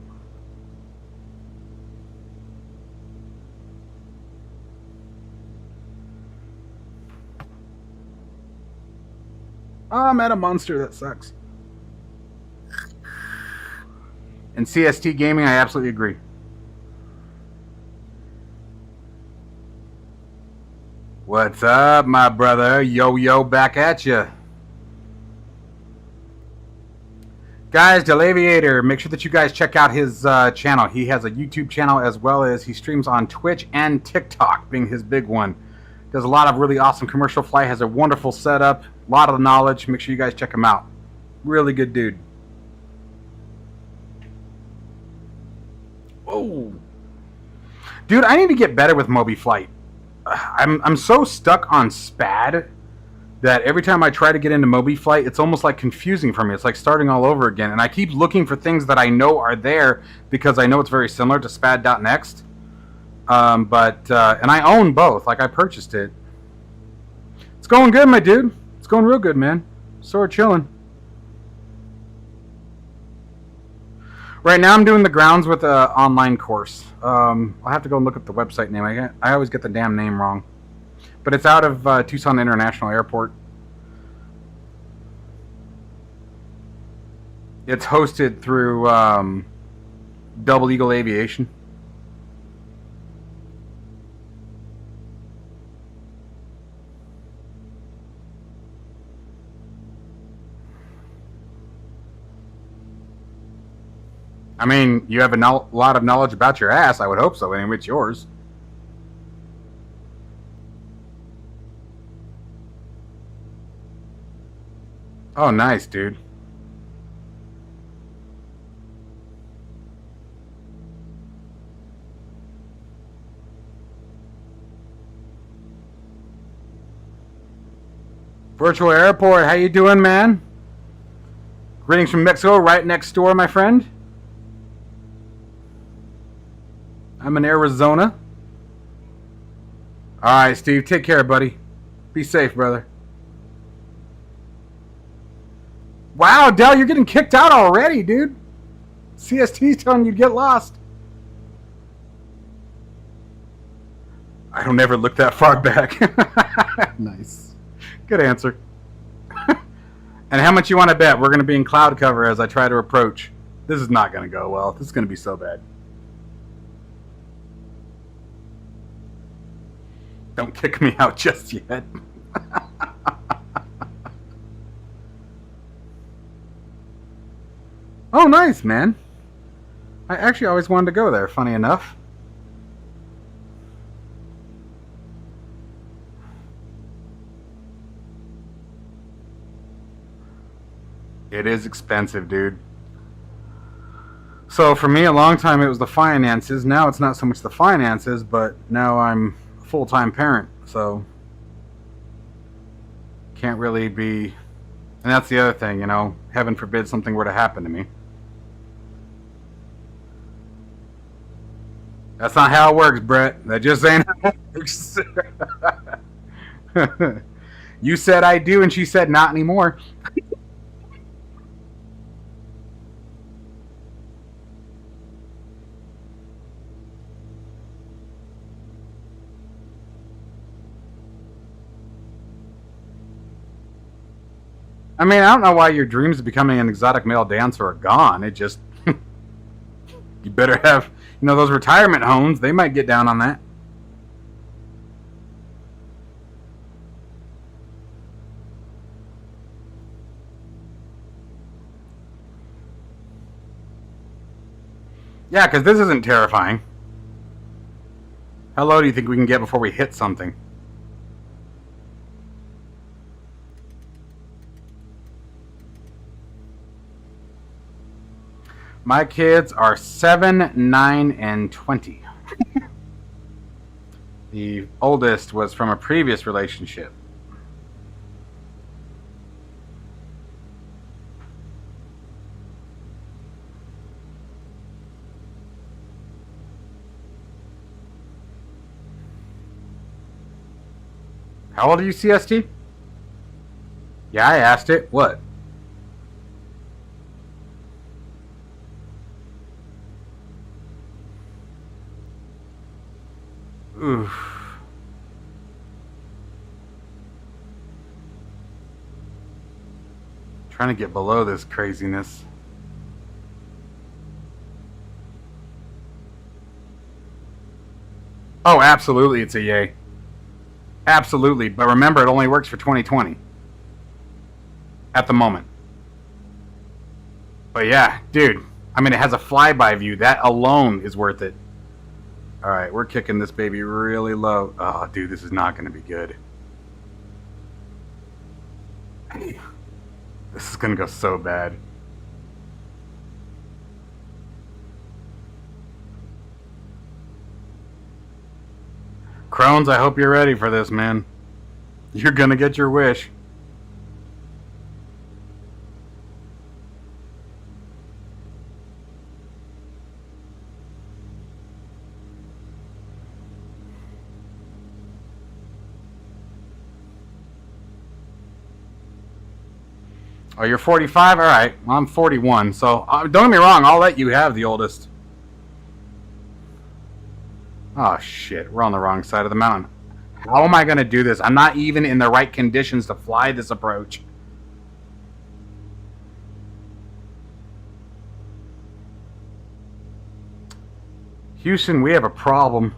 A: Oh, I'm at a monster. That sucks. And CST gaming, I absolutely agree. What's up, my brother? Yo, back at you. Guys, Delaviator, make sure that you guys check out his channel. He has a YouTube channel as well as he streams on Twitch and TikTok, being his big one. Does a lot of really awesome commercial flight, has a wonderful setup, a lot of knowledge. Make sure you guys check him out. Really good dude. Whoa. Dude, I need to get better with Moby Flight. I'm so stuck on SPAD that every time I try to get into Moby Flight, it's almost like confusing for me. It's like starting all over again. And I keep looking for things that I know are there because I know it's very similar to SPAD.next. And I own both. Like, I purchased it. It's going good, my dude. It's going real good, man. So we're chilling. Right now I'm doing the grounds with an online course. I'll have to go and look at the website name. I always get the damn name wrong. But it's out of Tucson International Airport. It's hosted through Double Eagle Aviation. I mean, you have a lot of knowledge about your ass. I would hope so. Anyway, it's yours. Oh, nice, dude. Virtual Airport, how you doing, man? Greetings from Mexico, right next door, my friend. I'm in Arizona. All right, Steve, take care, buddy. Be safe, brother. Wow, Dell, you're getting kicked out already, dude. CST's telling you to get lost. I don't ever look that far back. Nice. Good answer. And how much you want to bet we're going to be in cloud cover as I try to approach? This is not going to go well. This is going to be so bad. Don't kick me out just yet. Oh, nice, man. I actually always wanted to go there, funny enough. It is expensive, dude. So for me, a long time it was the finances. Now it's not so much the finances, but now I'm a full-time parent, so can't really be. And that's the other thing, you know. Heaven forbid something were to happen to me. That's not how it works, Brett. That just ain't how it works. You said I do, and she said not anymore. I mean, I don't know why your dreams of becoming an exotic male dancer are gone. It just, you better have, those retirement homes. They might get down on that. Yeah, because this isn't terrifying. How low do you think we can get before we hit something? My kids are 7, 9, and 20. The oldest was from a previous relationship. How old are you, CST? Yeah, I asked it. What? Oof. Trying to get below this craziness. Oh, absolutely, it's a yay. Absolutely, but remember, it only works for 2020 at the moment. But yeah, dude, I mean, it has a flyby view. That alone is worth it. All right, we're kicking this baby really low. Oh, dude, this is not going to be good. This is going to go so bad. Crones, I hope you're ready for this, man. You're going to get your wish. Oh, you're 45? All right. Well, I'm 41. So don't get me wrong. I'll let you have the oldest. Oh, shit. We're on the wrong side of the mountain. How am I going to do this? I'm not even in the right conditions to fly this approach. Houston, we have a problem.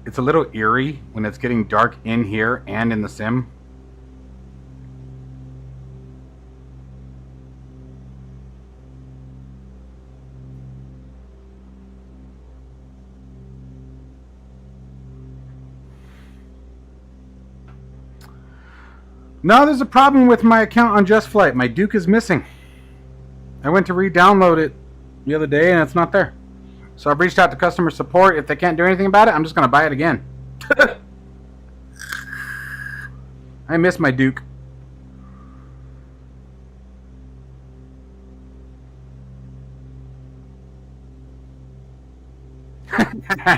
A: It's a little eerie when it's getting dark in here and in the sim. No, there's a problem with my account on JustFlight. My Duke is missing. I went to re-download it the other day and it's not there. So I've reached out to customer support. If they can't do anything about it, I'm just going to buy it again. I miss my Duke.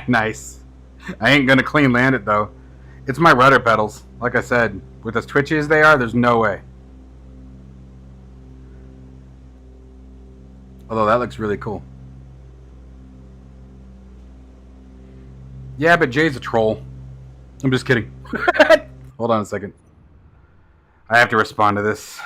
A: Nice. I ain't going to clean land it, though. It's my rudder pedals. Like I said, with as twitchy as they are, there's no way. Although that looks really cool. Yeah, but Jay's a troll. I'm just kidding. Hold on a second. I have to respond to this.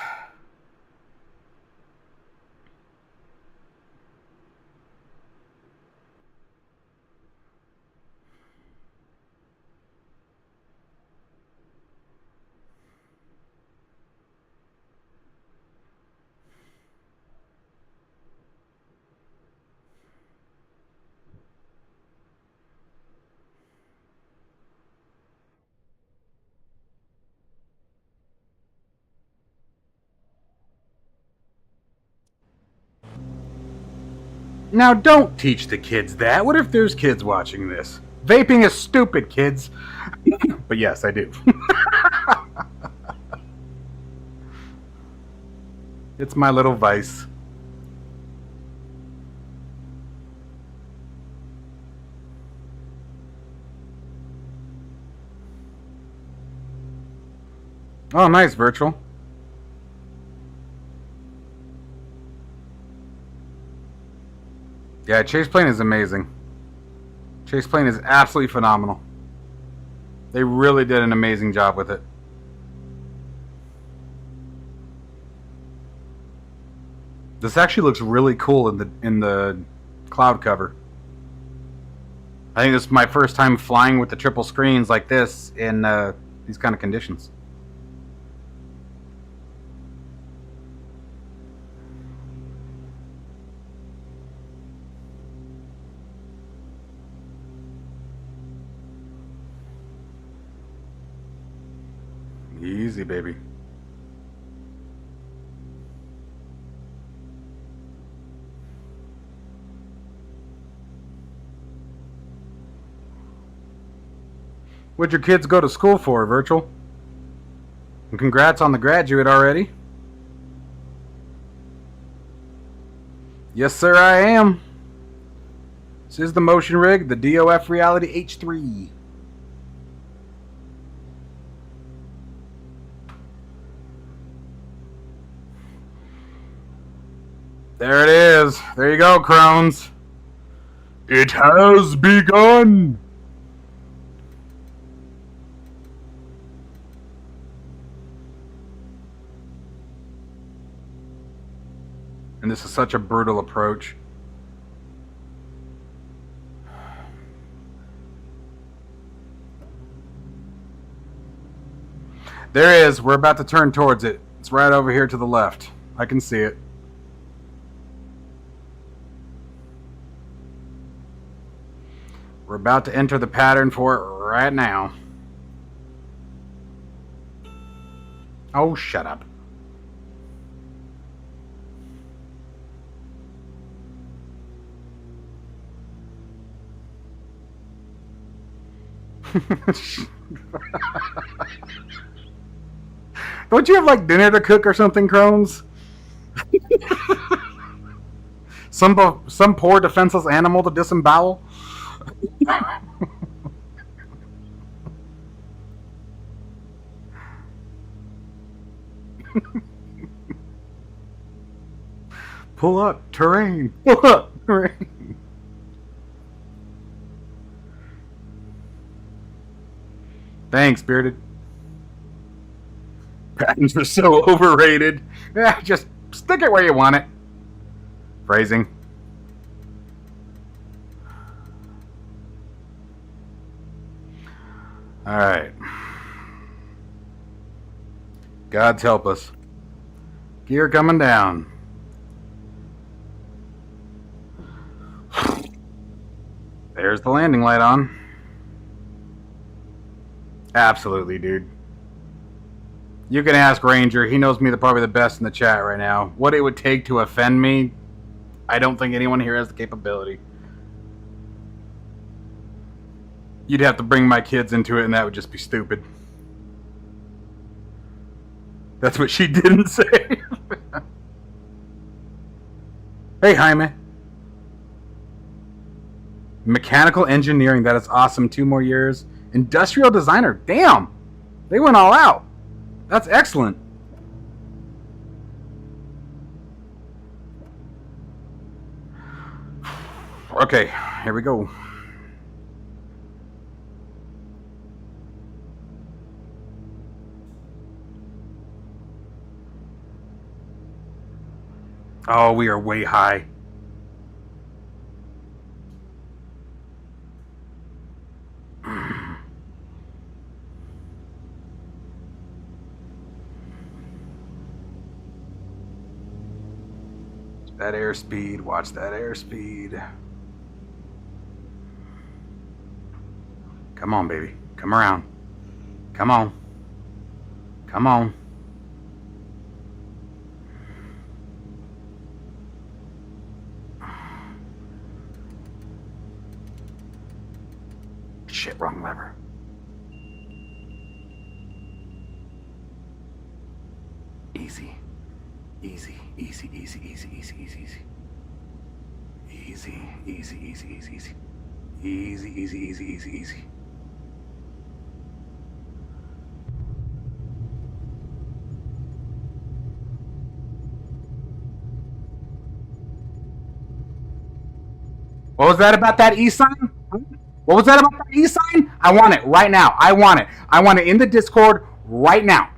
A: Now, don't teach the kids that. What if there's kids watching this? Vaping is stupid, kids. But yes, I do. It's my little vice. Oh, nice, virtual. Yeah, Chase Plane is amazing. Chase Plane is absolutely phenomenal. They really did an amazing job with it. This actually looks really cool in the cloud cover. I think this is my first time flying with the triple screens like this in these kind of conditions. Easy, baby. What'd your kids go to school for, Virtual? And congrats on the graduate already. Yes, sir, I am. This is the motion rig, the DOF Reality H3. There it is. There you go, Crones. It has begun. And this is such a brutal approach. There it is. We're about to turn towards it. It's right over here to the left. I can see it. We're about to enter the pattern for it right now. Oh, shut up. Don't you have like dinner to cook or something, Crones? some poor defenseless animal to disembowel? Pull up terrain. Pull up terrain. Thanks, Bearded. Patents are so overrated. Yeah, just stick it where you want it. Phrasing. Alright. God's help us. Gear coming down. There's the landing light on. Absolutely, dude. You can ask Ranger. He knows me probably the best in the chat right now. What it would take to offend me, I don't think anyone here has the capability. You'd have to bring my kids into it, and that would just be stupid. That's what she didn't say. Hey, Jaime. Mechanical engineering, that is awesome. 2 more years. Industrial designer, damn. They went all out. That's excellent. Okay, here we go. Oh, we are way high. That airspeed, watch that airspeed. Come on, baby. Come around. Come on. Come on. Shit, wrong lever. Easy. Easy, easy, easy, easy, easy, easy, easy. Easy, easy, easy, easy, easy. Easy, easy, easy, easy, easy. What was that about that E sign? What was that about that E sign? I want it right now. I want it. I want it in the Discord right now.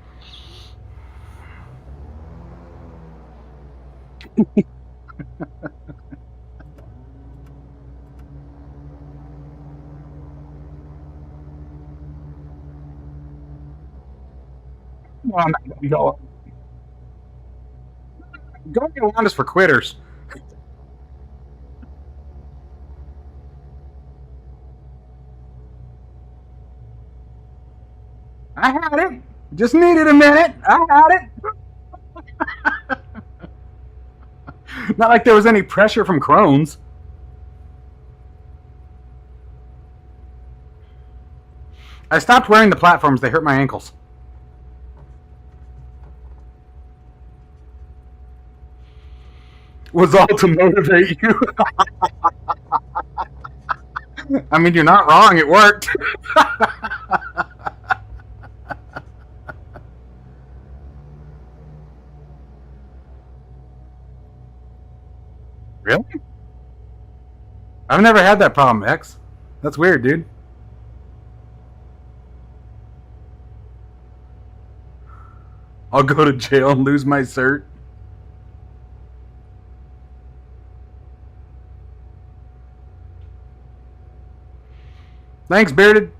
A: Go get around us for quitters. I had it. Just needed a minute. I had it. Not like there was any pressure from Crones. I stopped wearing the platforms. They hurt my ankles. was all to motivate you. I mean, you're not wrong. It worked. Really? I've never had that problem, X. That's weird, dude. I'll go to jail and lose my cert. Thanks, Bearded.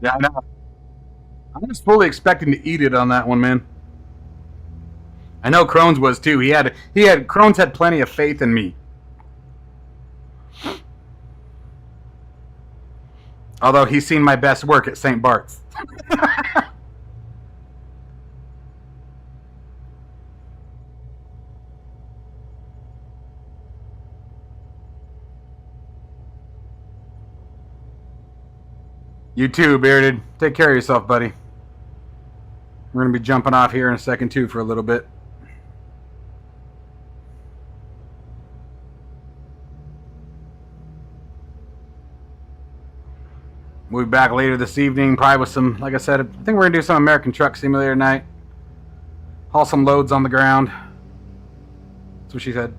A: Yeah, I know. I was fully expecting to eat it on that one, man. I know Crohn's was too. Crohn's had plenty of faith in me. Although he's seen my best work at St. Bart's. You too, Bearded. Take care of yourself, buddy. We're going to be jumping off here in a second, too, for a little bit. We'll be back later this evening, probably with some, like I said, I think we're going to do some American Truck Simulator tonight. Haul some loads on the ground. That's what she said.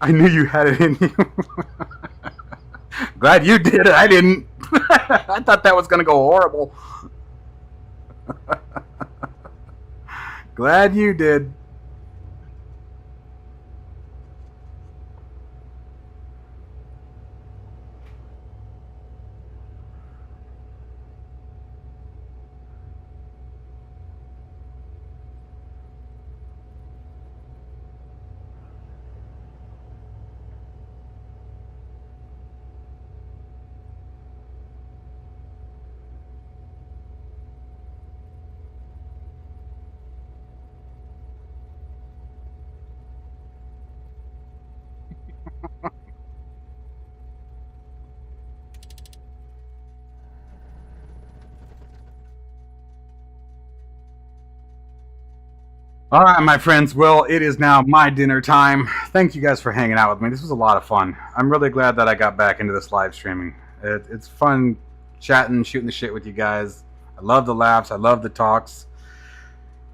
A: I knew you had it in you. Glad you did it. I didn't. I thought that was going to go horrible. Glad you did. All right, my friends. Well, it is now my dinner time. Thank you guys for hanging out with me. This was a lot of fun. I'm really glad that I got back into this live streaming. It's fun chatting, shooting the shit with you guys. I love the laughs. I love the talks.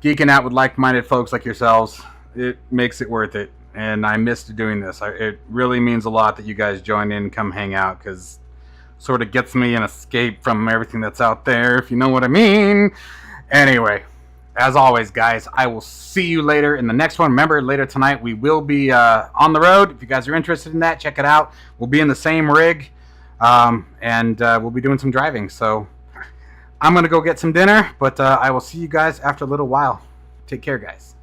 A: Geeking out with like-minded folks like yourselves. It makes it worth it. And I missed doing this. It really means a lot that you guys join in and come hang out, because sort of gets me an escape from everything that's out there, if you know what I mean. Anyway. As always, guys, I will see you later in the next one. Remember, later tonight we will be on the road. If you guys are interested in that, check it out. We'll be in the same rig, and we'll be doing some driving. So I'm going to go get some dinner, but I will see you guys after a little while. Take care, guys.